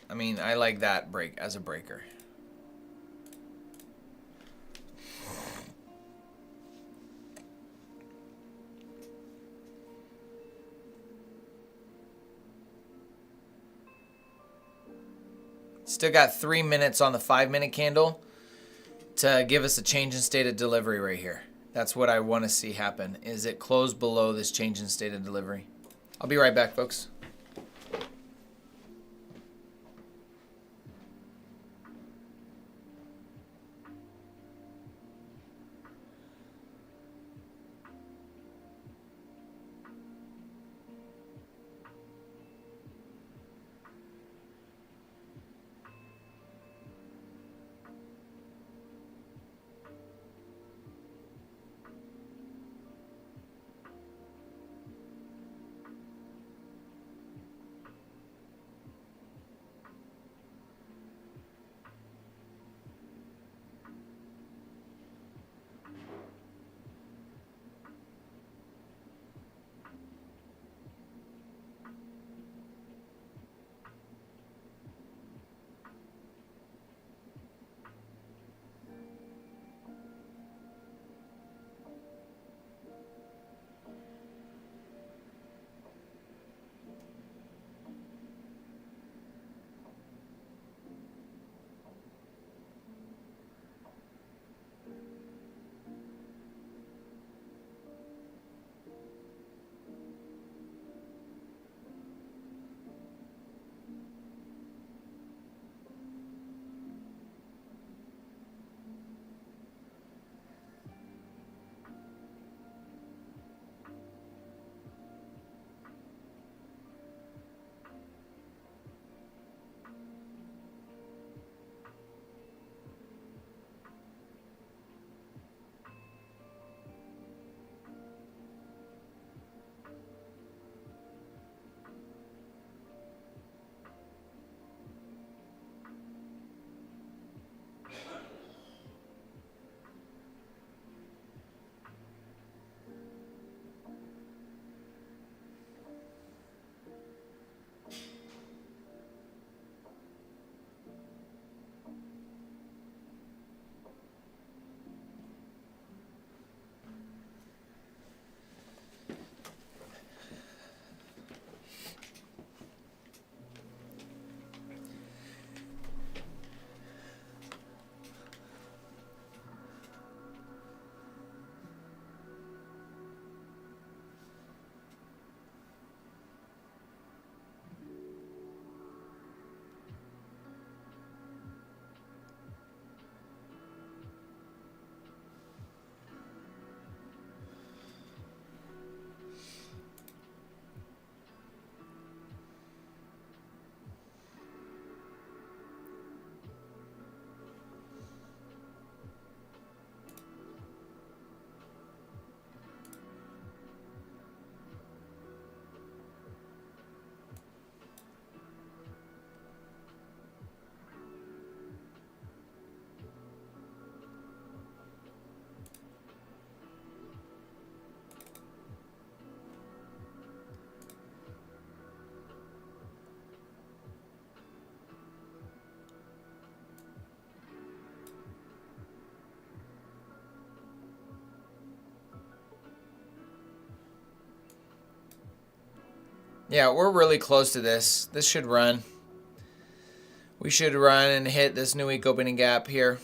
A: that break as a breaker. Still got 3 minutes on the 5-minute candle to give us a change in state of delivery right here. That's what I want to see happen, is it close below this change in state of delivery. I'll be right back, folks. Yeah, we're really close to this. This should run. We should run and hit this new week opening gap here.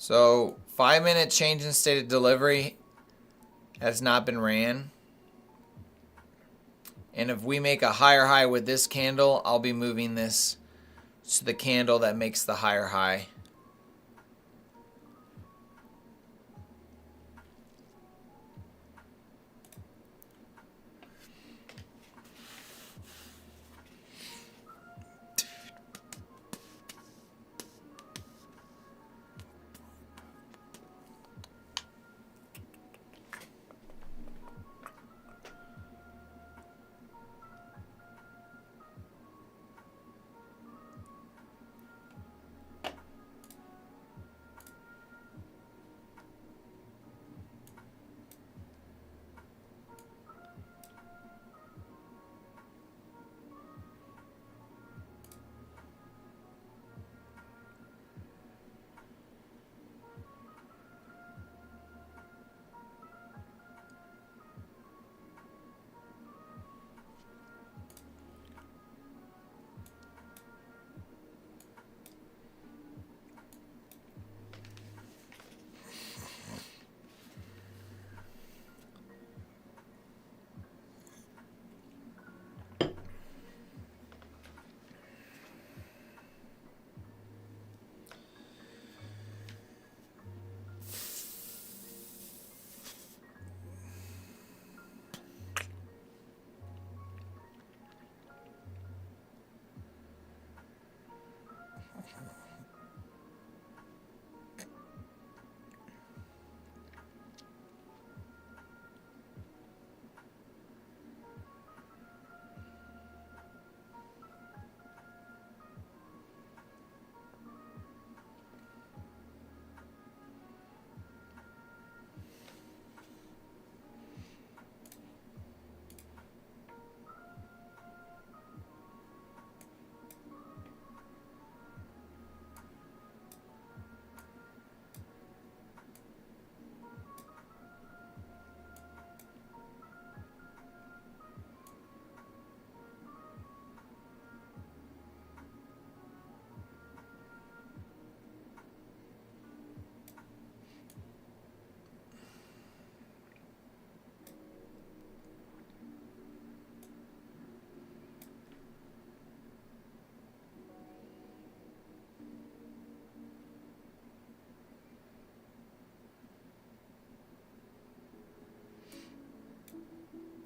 A: So 5-minute change in state of delivery has not been ran. And if we make a higher high with this candle, I'll be moving this to the candle that makes the higher high.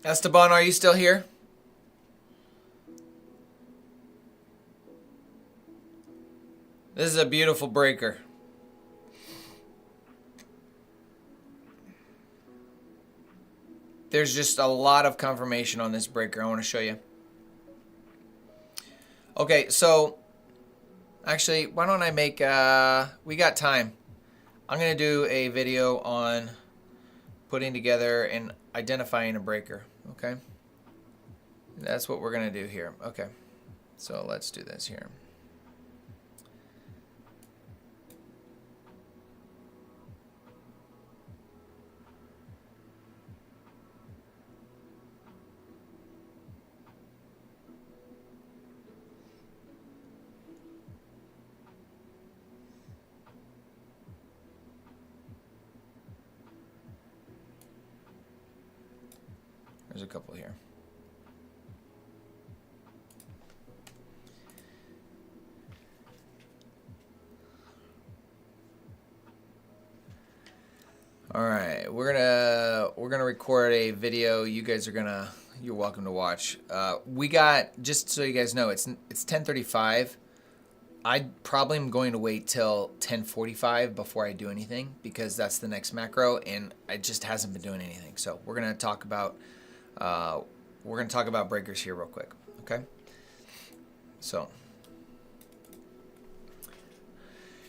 A: Esteban, are you still here? This is a beautiful breaker. There's just a lot of confirmation on this breaker I want to show you. Okay, so actually, why don't I make, we got time. I'm going to do a video on putting together and identifying a breaker, okay? That's what we're going to do here. Okay, so let's do this here. There's a couple here. All right, we're gonna record a video. You guys are you're welcome to watch. We got, just so you guys know, it's 10:35. I probably am going to wait till 10:45 before I do anything, because that's the next macro, and it just hasn't been doing anything. So we're gonna talk about breakers here real quick. Okay. So,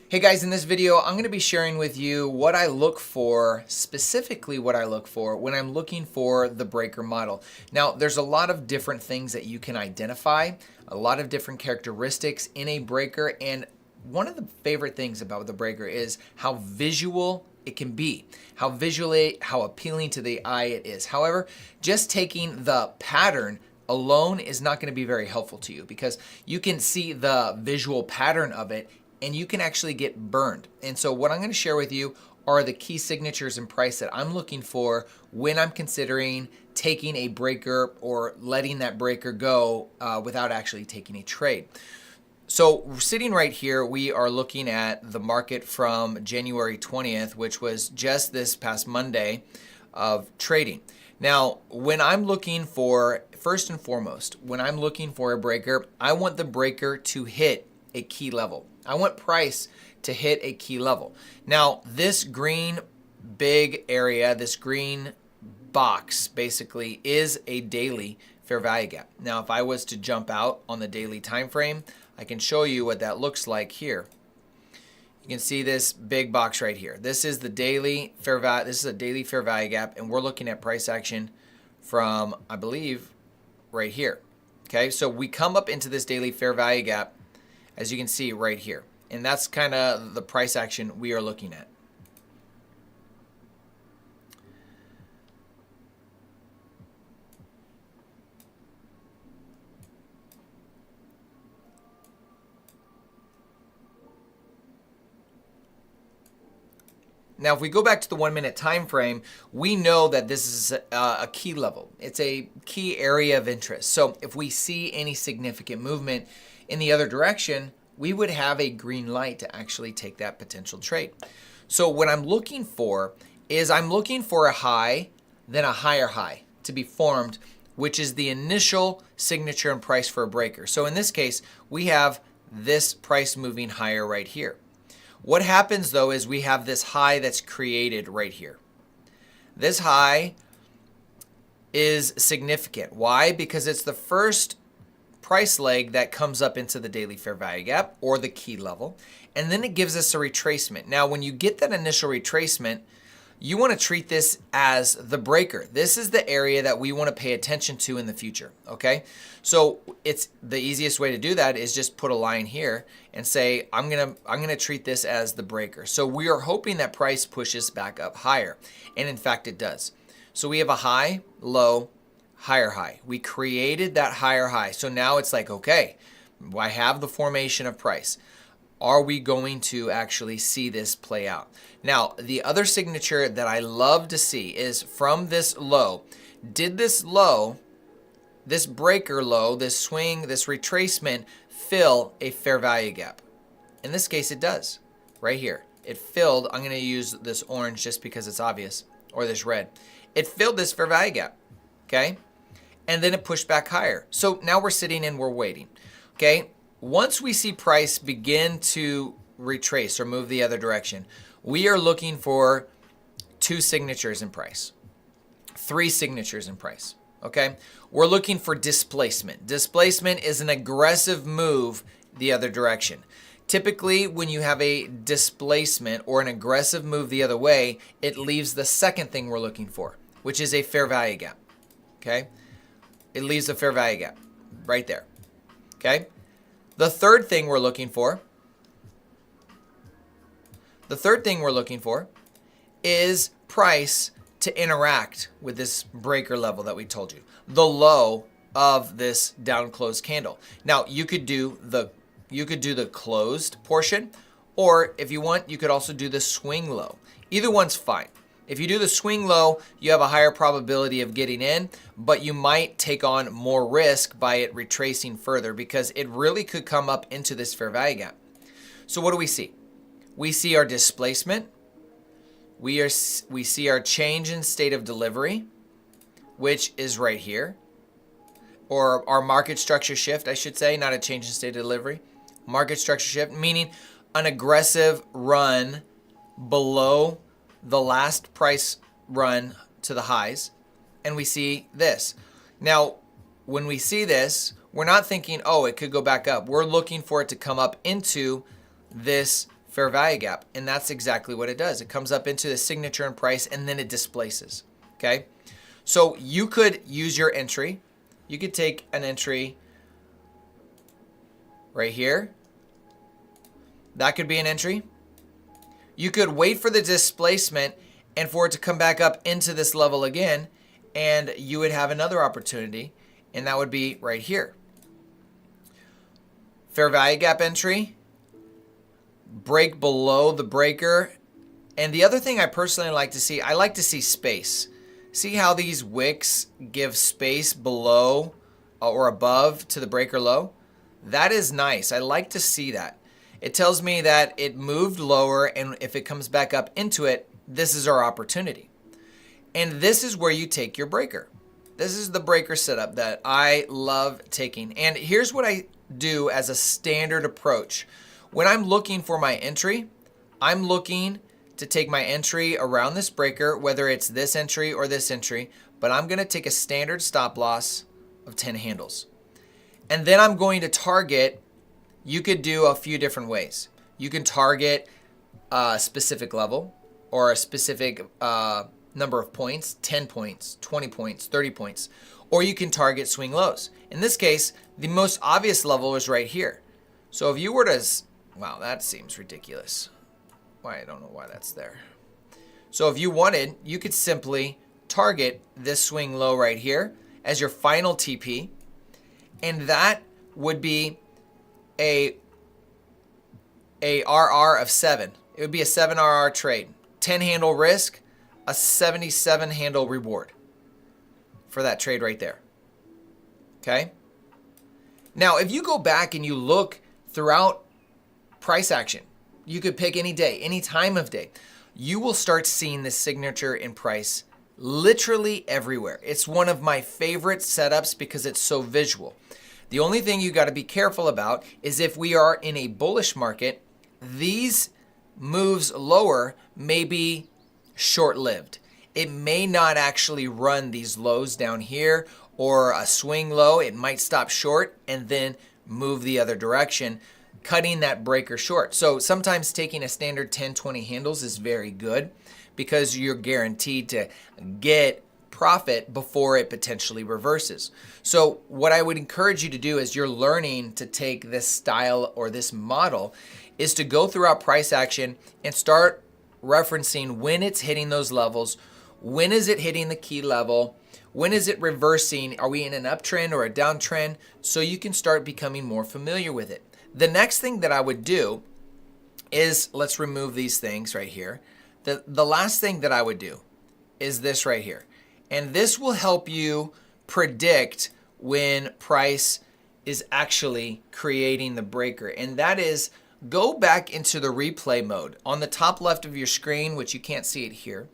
A: hey guys, in this video, I'm going to be sharing with you what I look for, specifically what I look for when I'm looking for the breaker model. Now, there's a lot of different things that you can identify, a lot of different characteristics in a breaker, and one of the favorite things about the breaker is how visual it can be, how appealing to the eye it is. However, just taking the pattern alone is not going to be very helpful to you, because you can see the visual pattern of it and you can actually get burned. And so what I'm going to share with you are the key signatures and price that I'm looking for when I'm considering taking a breaker or letting that breaker go without actually taking a trade. So sitting right here, we are looking at the market from January 20th, which was just this past Monday of trading. Now, when I'm looking for, first and foremost, when I'm looking for a breaker, I want the breaker to hit a key level. I want price to hit a key level. Now, this green big area, this green box basically is a daily fair value gap. Now, if I was to jump out on the daily time frame, I can show you what that looks like here. You can see this big box right here. This is the daily fair value. This is a daily fair value gap, and we're looking at price action from, I believe, right here. Okay, so we come up into this daily fair value gap, as you can see right here. And that's kind of the price action we are looking at. Now, if we go back to the 1 minute time frame, we know that this is a key level. It's a key area of interest. So if we see any significant movement in the other direction, we would have a green light to actually take that potential trade. So what I'm looking for is I'm looking for a high, then a higher high to be formed, which is the initial signature and price for a breaker. So in this case, we have this price moving higher right here. What happens though is we have this high that's created right here. This high is significant. Why? Because it's the first price leg that comes up into the daily fair value gap or the key level, and then it gives us a retracement. Now, when you get that initial retracement, you want to treat this as the breaker. This is the area that we want to pay attention to in the future, okay? So it's the easiest way to do that is just put a line here and say, I'm gonna treat this as the breaker. So we are hoping that price pushes back up higher, and in fact it does. So we have a high, low, higher high. We created that higher high. So now it's like, okay, I have the formation of price. Are we going to actually see this play out? Now, the other signature that I love to see is from this low. Did this low, this breaker low, this swing, this retracement fill a fair value gap? In this case, it does. Right here. It filled, I'm going to use this orange just because it's obvious, or this red. It filled this fair value gap, okay? And then it pushed back higher. So now we're sitting and we're waiting, okay? Once we see price begin to retrace or move the other direction, we are looking for 2 signatures in price, 3 signatures in price, okay? We're looking for displacement. Displacement is an aggressive move the other direction. Typically, when you have a displacement or an aggressive move the other way, it leaves the second thing we're looking for, which is a fair value gap, okay? It leaves a fair value gap right there, okay? The third thing we're looking for, is price to interact with this breaker level that we told you, the low of this down closed candle. Now, you could do the closed portion, or if you want, you could also do the swing low. Either one's fine. If you do the swing low, you have a higher probability of getting in, but you might take on more risk by it retracing further because it really could come up into this fair value gap. So what do we see? We see our displacement. We see our change in state of delivery, which is right here, or our market structure shift, I should say, not a change in state of delivery, market structure shift, meaning an aggressive run below the last price run to the highs, and we see this. Now, when we see this, we're not thinking, oh, it could go back up. We're looking for it to come up into this fair value gap, and that's exactly what it does. It comes up into the signature and price, and then it displaces, okay? So you could use your entry. You could take an entry right here. That could be an entry. You could wait for the displacement and for it to come back up into this level again, and you would have another opportunity, and that would be right here. Fair value gap entry, break below the breaker. And the other thing I personally like to see, I like to see space. See how these wicks give space below or above to the breaker low? That is nice. I like to see that. It tells me that it moved lower, and if it comes back up into it, this is our opportunity. And this is where you take your breaker. This is the breaker setup that I love taking. And here's what I do as a standard approach. When I'm looking for my entry, I'm looking to take my entry around this breaker, whether it's this entry or this entry, but I'm going to take a standard stop loss of 10 handles. And then I'm going to target, you could do a few different ways. You can target a specific level or a specific number of points, 10 points, 20 points, 30 points, or you can target swing lows. In this case, the most obvious level is right here. So if you were to, wow, that seems ridiculous. Why, I don't know why that's there. So if you wanted, you could simply target this swing low right here as your final TP, and that would be a RR of 7. It would be a 7 RR trade. 10 handle risk, a 77 handle reward for that trade right there. Okay? Now, if you go back and you look throughout price action, you could pick any day, any time of day, you will start seeing this signature in price literally everywhere. It's one of my favorite setups because it's so visual. The only thing you got to be careful about is if we are in a bullish market, these moves lower may be short-lived. It may not actually run these lows down here or a swing low. It might stop short and then move the other direction, cutting that breaker short. So sometimes taking a standard 10-20 handles is very good because you're guaranteed to get profit before it potentially reverses. So what I would encourage you to do as you're learning to take this style or this model is to go throughout price action and start referencing when it's hitting those levels, when is it hitting the key level, when is it reversing, are we in an uptrend or a downtrend, so you can start becoming more familiar with it. The next thing that I would do is, let's remove these things right here. The last thing that I would do is this right here. And this will help you predict when price is actually creating the breaker. And that is, go back into the replay mode. On the top left of your screen, which you can't see it here,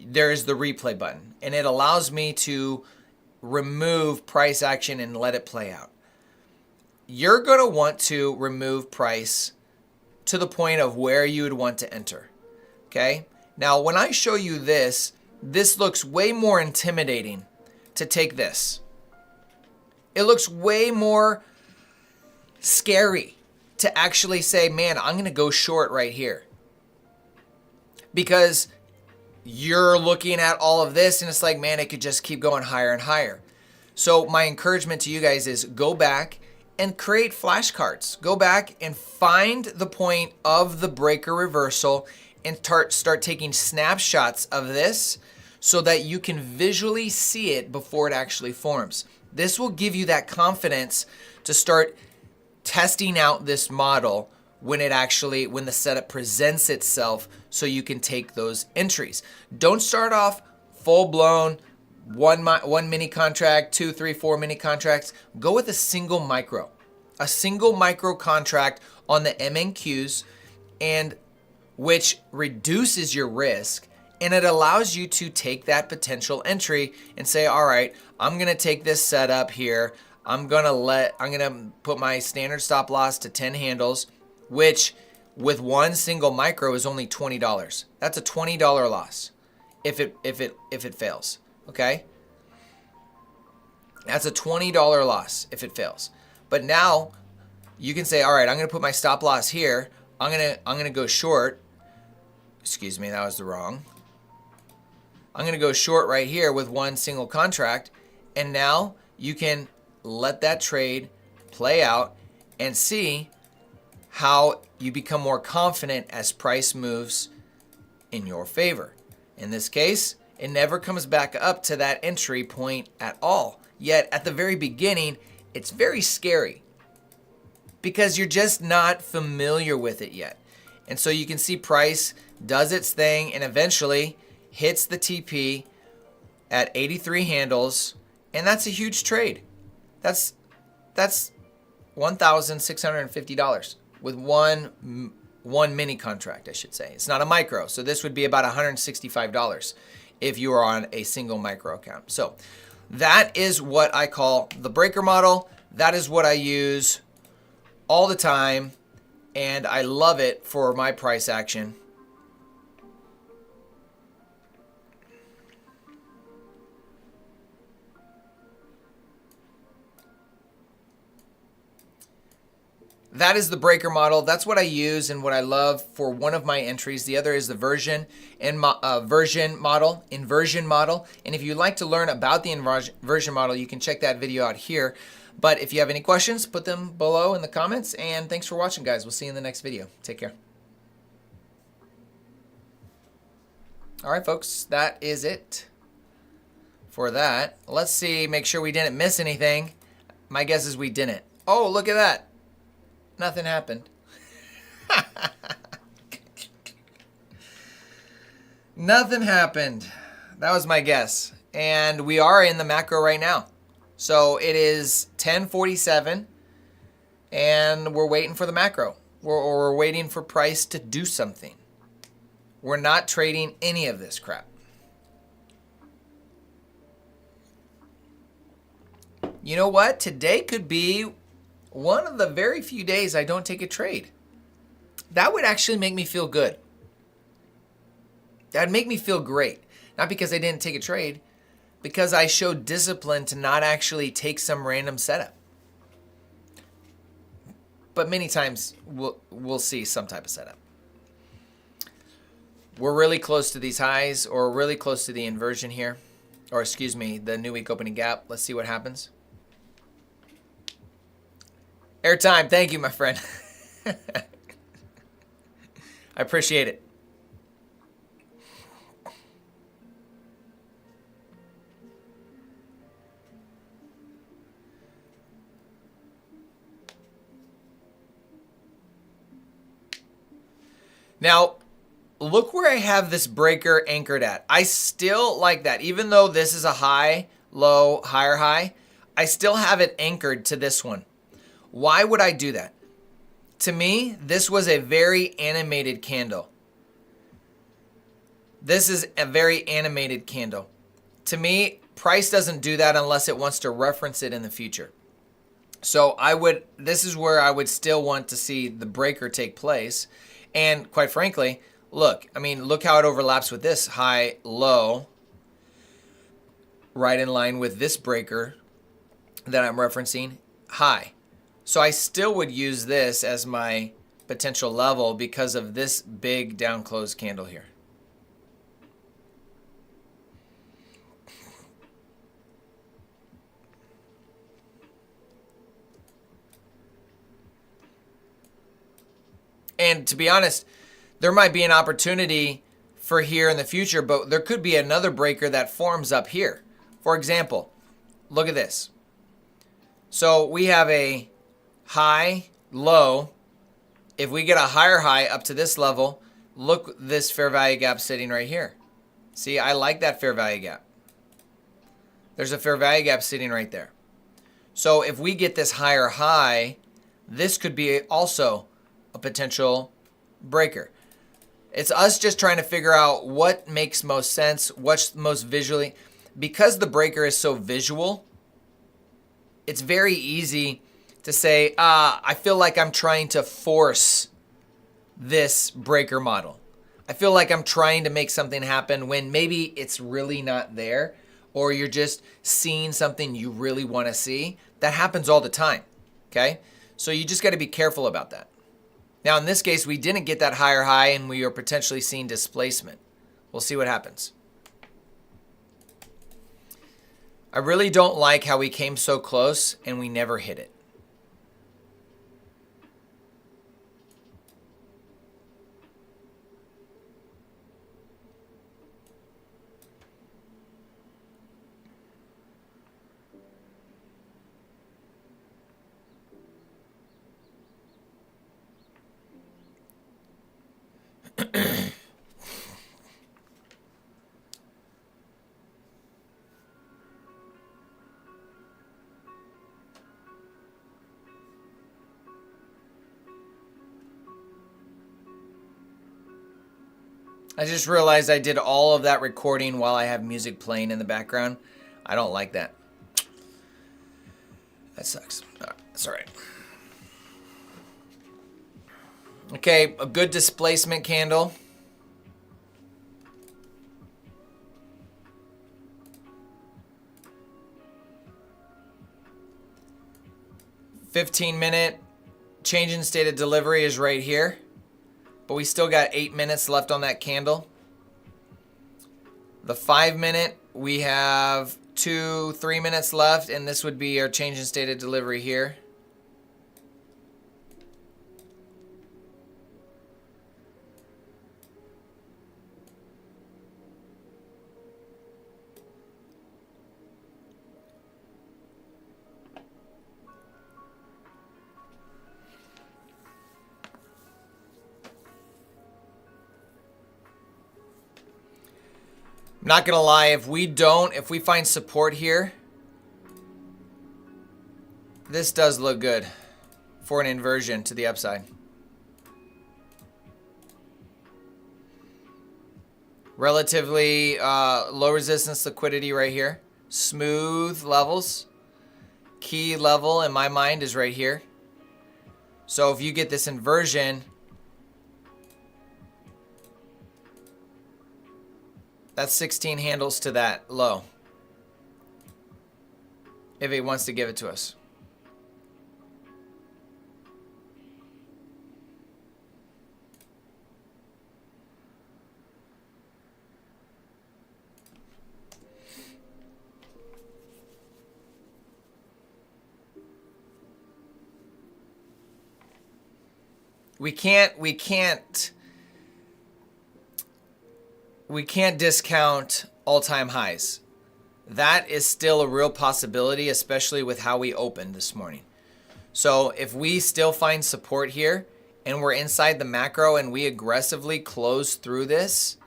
A: there is the replay button. And it allows me to remove price action and let it play out. You're going to want to remove price to the point of where you would want to enter. Okay? Now, when I show you this, this looks way more intimidating to take this. It looks way more scary to actually say, man, I'm going to go short right here. Because you're looking at all of this and it's like, man, it could just keep going higher and higher. So my encouragement to you guys is go back and create flashcards. Go back and find the point of the breaker reversal and start taking snapshots of this so that you can visually see it before it actually forms. This will give you that confidence to start testing out this model when the setup presents itself so you can take those entries. Don't start off full-blown one mini contract, 2, 3, 4 mini contracts. Go with a single micro contract on the MNQs, and which reduces your risk, and it allows you to take that potential entry and say, all right, I'm going to take this setup here. I'm gonna put my standard stop loss to 10 handles, which with one single micro is only $20. That's a $20 loss if it fails. Okay? That's a $20 loss if it fails. But now you can say, all right, I'm gonna put my stop loss here. I'm gonna go short. Excuse me, that was the wrong. I'm gonna go short right here with one single contract, and now you can let that trade play out and see how you become more confident as price moves in your favor. In this case, it never comes back up to that entry point at all. Yet at the very beginning, it's very scary because you're just not familiar with it yet. And so you can see price does its thing and eventually hits the TP at 83 handles, and that's a huge trade. That's $1,650 with one mini contract, I should say. It's not a micro, so this would be about $165 if you are on a single micro account. So that is what I call the breaker model. That is what I use all the time, and I love it for my price action. That is the breaker model. That's what I use and what I love for one of my entries. The other is the inversion model. And if you'd like to learn about the inversion model, you can check that video out here. But if you have any questions, put them below in the comments. And thanks for watching, guys. We'll see you in the next video. Take care. All right, folks, that is it for that. Let's see, make sure we didn't miss anything. My guess is we didn't. Oh, look at that. Nothing happened. Nothing happened. That was my guess. And we are in the macro right now. So it is 10:47 and we're waiting for the macro. We're waiting for price to do something. We're not trading any of this crap. You know what? Today could be one of the very few days I don't take a trade. That would actually make me feel good. That'd make me feel great. Not because I didn't take a trade, because I showed discipline to not actually take some random setup. But many times we'll see some type of setup. We're really close to these highs, or really close to the inversion here. Or excuse me, the new week opening gap. Let's see what happens. Airtime, thank you, my friend. I appreciate it. Now, look where I have this breaker anchored at. I still like that. Even though this is a high, low, higher high, I still have it anchored to this one. Why would I do that? To me, this was a very animated candle. This is a very animated candle. To me, price doesn't do that unless it wants to reference it in the future. So this is where I would still want to see the breaker take place. And quite frankly, look how it overlaps with this high, low, right in line with this breaker that I'm referencing, high. So I still would use this as my potential level because of this big down close candle here. And to be honest, there might be an opportunity for here in the future, but there could be another breaker that forms up here. For example, look at this. So we have a high, low. If we get a higher high up to this level, look this fair value gap sitting right here. See, I like that fair value gap. There's a fair value gap sitting right there. So if we get this higher high, this could be also a potential breaker. It's us just trying to figure out what makes most sense, what's most visually. Because the breaker is so visual, it's very easy to say, I feel like I'm trying to force this breaker model. I feel like I'm trying to make something happen when maybe it's really not there, or you're just seeing something you really want to see. That happens all the time, okay? So you just got to be careful about that. Now, in this case, we didn't get that higher high, and we are potentially seeing displacement. We'll see what happens. I really don't like how we came so close and we never hit it. I just realized I did all of that recording while I have music playing in the background. I don't like that. That sucks. That's all right. Okay, a good displacement candle. $15-minute change in state of delivery is right here. But we still got 8 minutes left on that candle. The 5-minute, we have 3 minutes left, and this would be our change in state of delivery here. I'm not gonna lie, if we find support here, this does look good for an inversion to the upside. Relatively low resistance liquidity right here. Smooth levels. Key level in my mind is right here. So if you get this inversion, that's 16 handles to that low, if it wants to give it to us. We can't discount all-time highs. That is still a real possibility, especially with how we opened this morning. So if we still find support here and we're inside the macro and we aggressively close through this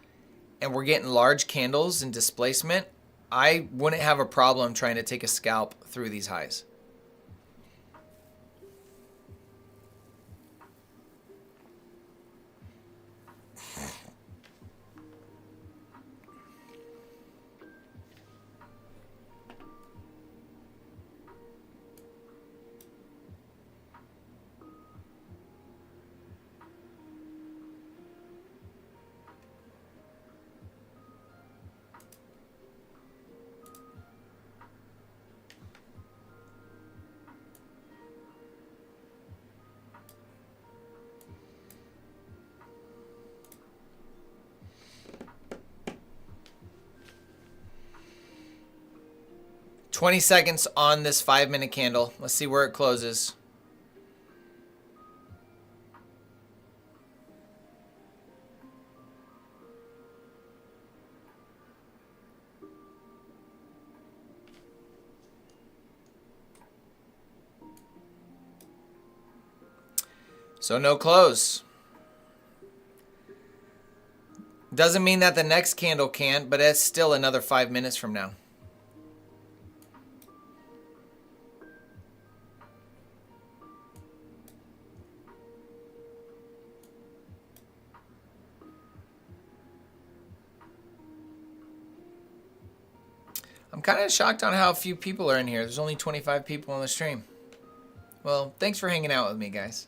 A: and we're getting large candles and displacement, I wouldn't have a problem trying to take a scalp through these highs. $20 seconds on this 5-minute candle. Let's see where it closes. So no close. Doesn't mean that the next candle can't, but it's still another 5 minutes from now. I'm kind of shocked on how few people are in here. There's only 25 people on the stream. Well, thanks for hanging out with me, guys.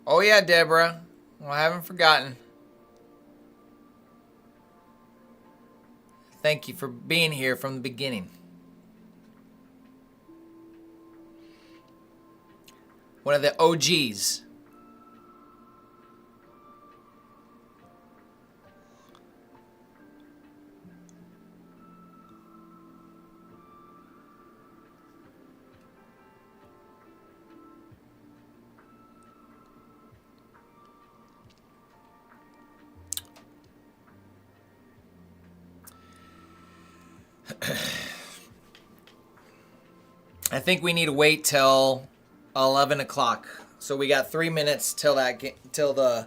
A: Oh yeah, Deborah. Well, I haven't forgotten. Thank you for being here from the beginning. One of the OGs. I think we need to wait till 11 o'clock. So we got 3 minutes till the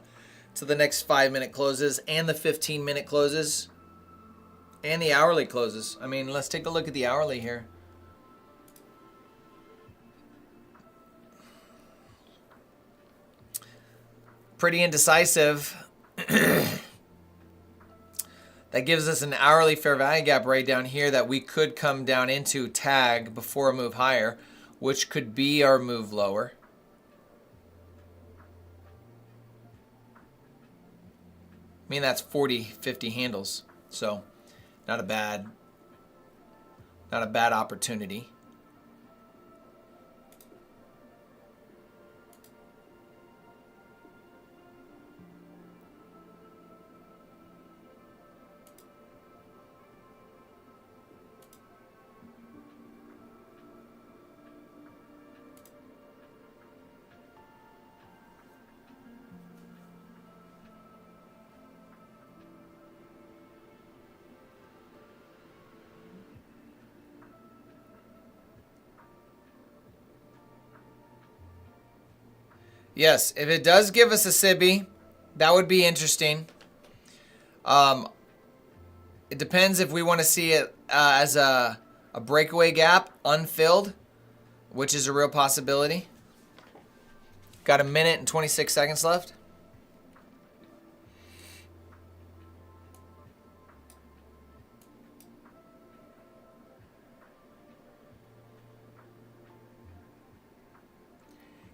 A: next 5-minute closes and the 15-minute closes and the hourly closes. I mean, let's take a look at the hourly here. Pretty indecisive. That gives us an hourly fair value gap right down here that we could come down into tag before a move higher, which could be our move lower. I mean, that's 40, 50 handles. So not a bad opportunity. Yes, if it does give us a SIBI, that would be interesting. It depends if we want to see it as a breakaway gap, unfilled, which is a real possibility. Got a minute and 26 seconds left.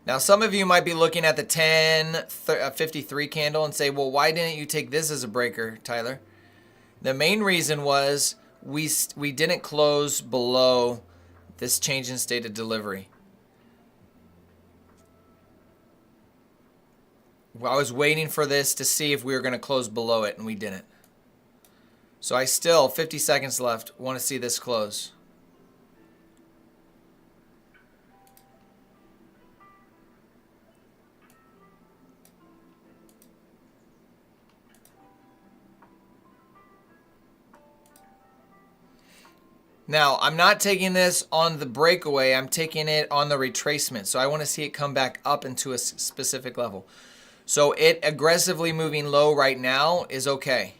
A: Now, some of you might be looking at the 1053 candle and say, well, why didn't you take this as a breaker, Tyler? The main reason was we didn't close below this change in state of delivery. I was waiting for this to see if we were going to close below it, and we didn't. So I still, 50 seconds left, want to see this close. Now, I'm not taking this on the breakaway. I'm taking it on the retracement. So I want to see it come back up into a specific level. So it aggressively moving low right now is okay.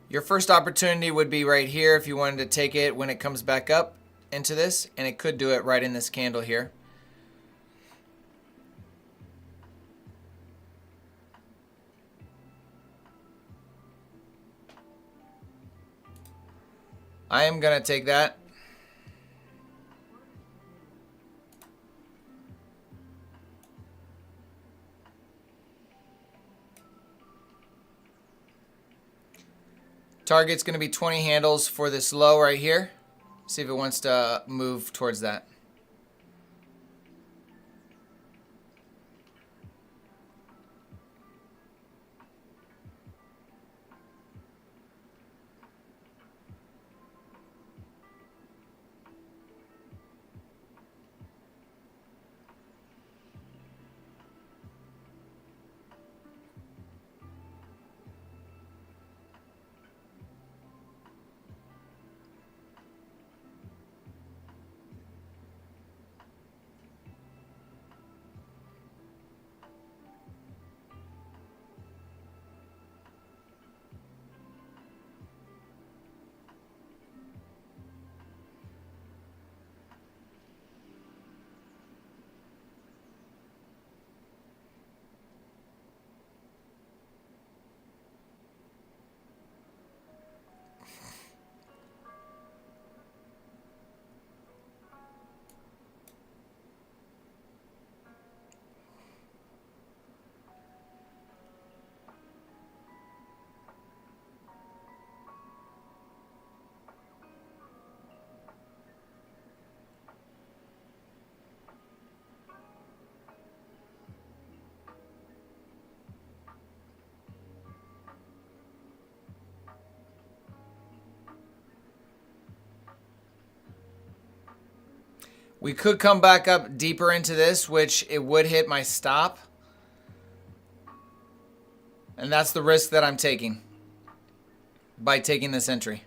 A: Your first opportunity would be right here if you wanted to take it when it comes back up into this, and it could do it right in this candle here. I am going to take that. Target's going to be 20 handles for this low right here. See if it wants to move towards that. We could come back up deeper into this, which it would hit my stop. And that's the risk that I'm taking by taking this entry.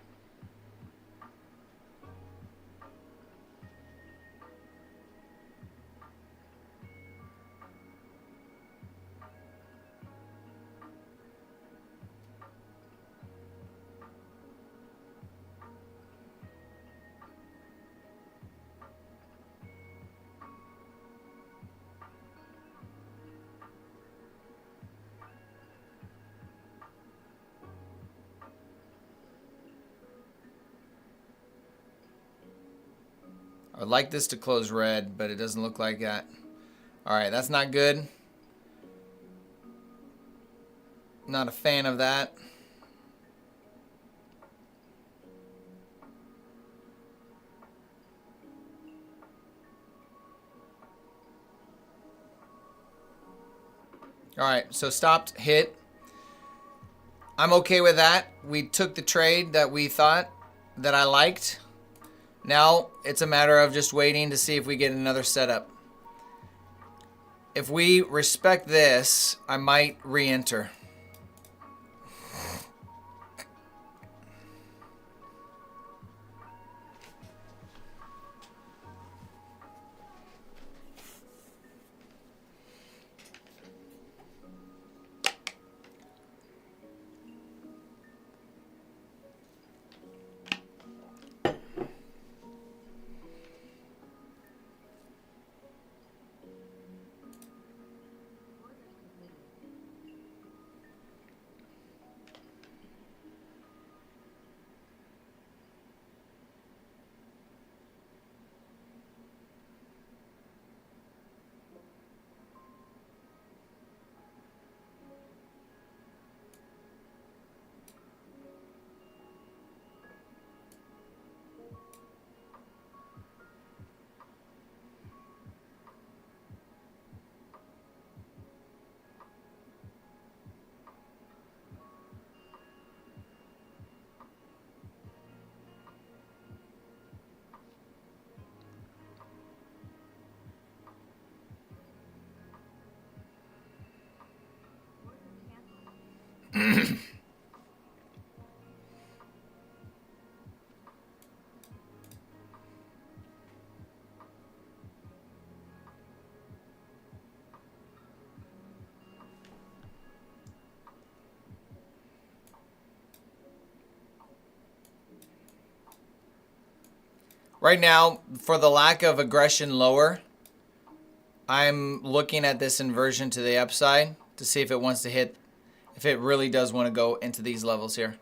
A: I would like this to close red, but it doesn't look like that. All right, that's not good. Not a fan of that. All right, so stopped, hit. I'm okay with that. We took the trade that we thought that I liked. Now it's a matter of just waiting to see if we get another setup. If we respect this, I might re-enter. Right now, for the lack of aggression lower, I'm looking at this inversion to the upside to see if it wants to hit, if it really does want to go into these levels here.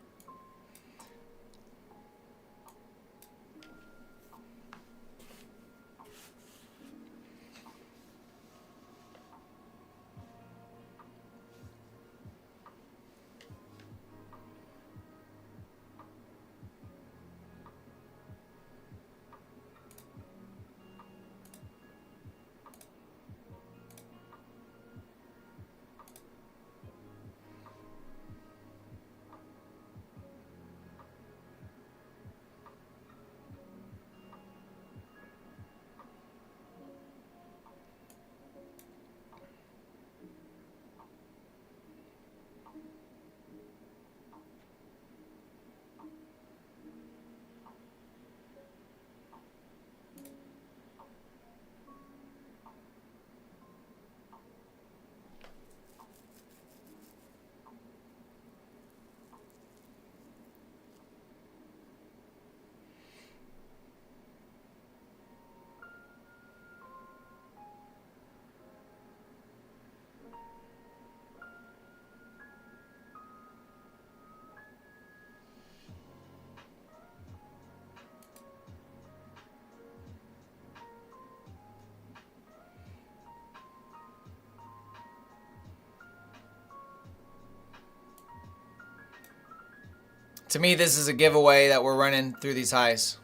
A: To me, this is a giveaway that we're running through these highs.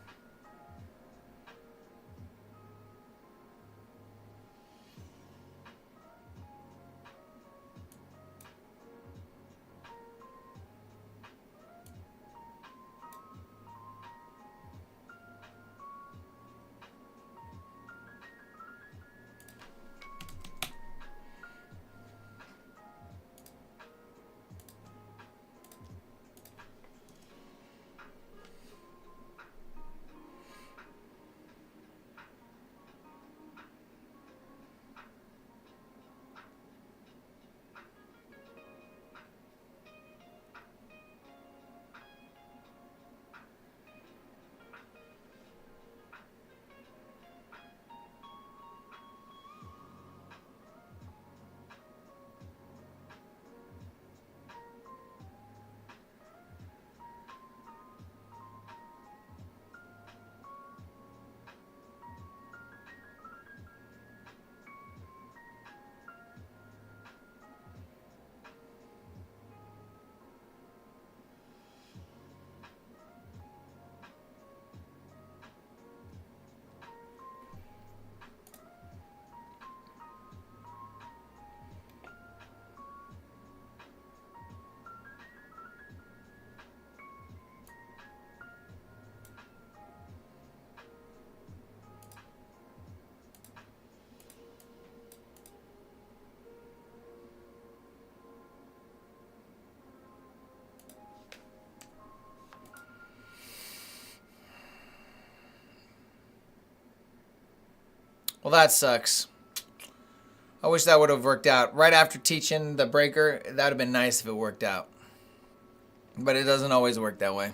A: Well, that sucks. I wish that would have worked out. Right after teaching the breaker, that would have been nice if it worked out. But it doesn't always work that way.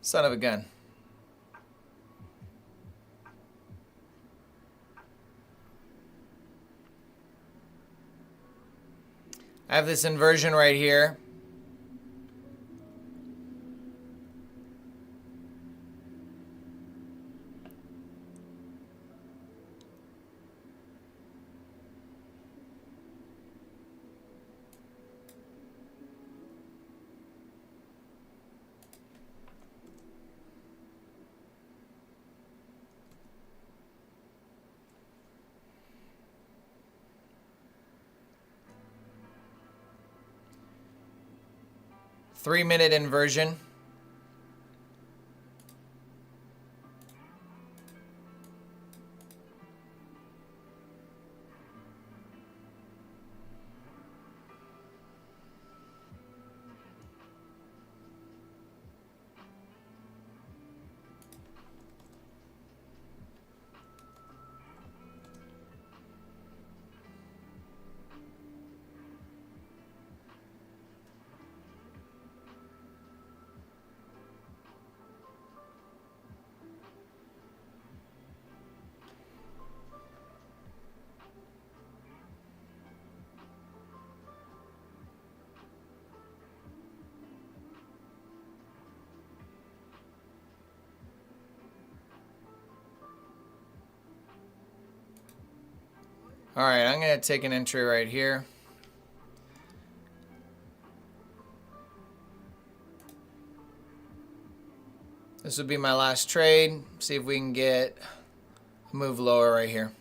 A: Son of a gun. I have this inversion right here. Three-minute inversion. All right, I'm going to take an entry right here. This would be my last trade. See if we can get a move lower right here.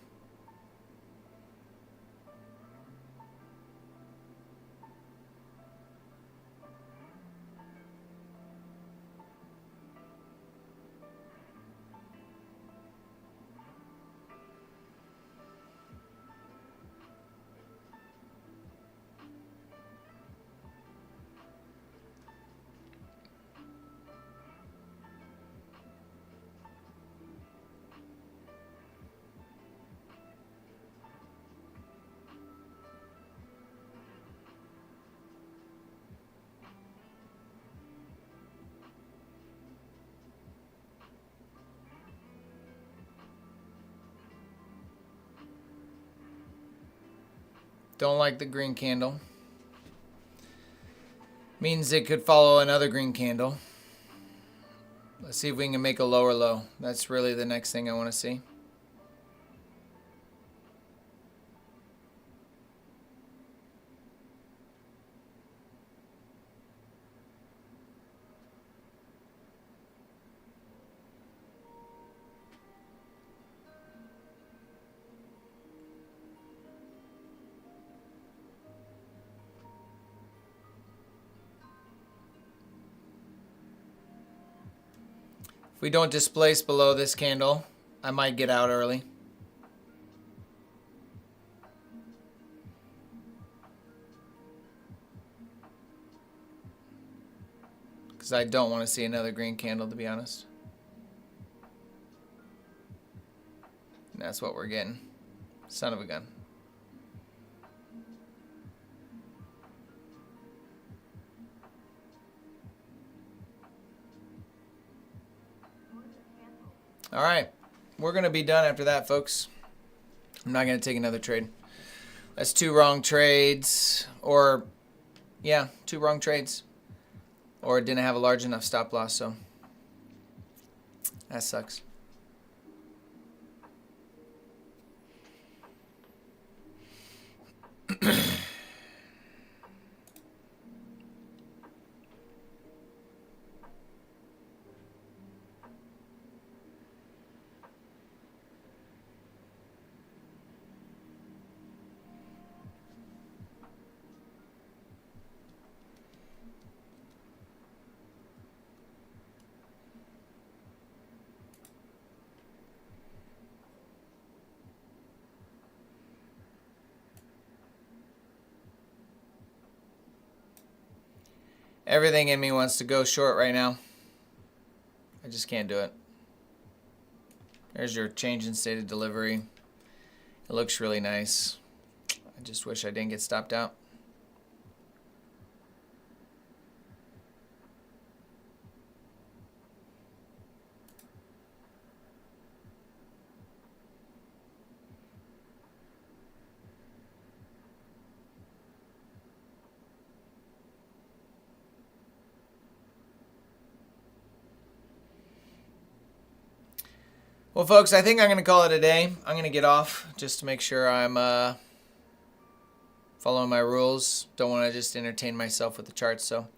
A: Don't like the green candle. Means it could follow another green candle. Let's see if we can make a lower low. That's really the next thing I want to see. If we don't displace below this candle, I might get out early. Because I don't want to see another green candle, to be honest. And that's what we're getting. Son of a gun. All right, we're going to be done after that, folks. I'm not going to take another trade. That's 2 wrong trades, or, yeah, 2 wrong trades. Or it didn't have a large enough stop loss, so that sucks. Everything in me wants to go short right now. I just can't do it. There's your change in state of delivery. It looks really nice. I just wish I didn't get stopped out. Well, folks, I think I'm going to call it a day. I'm going to get off just to make sure I'm following my rules. Don't want to just entertain myself with the charts. So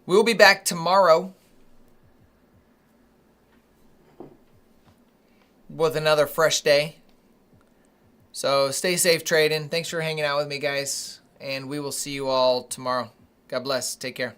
A: we'll be back tomorrow with another fresh day. So stay safe trading. Thanks for hanging out with me, guys. And we will see you all tomorrow. God bless. Take care.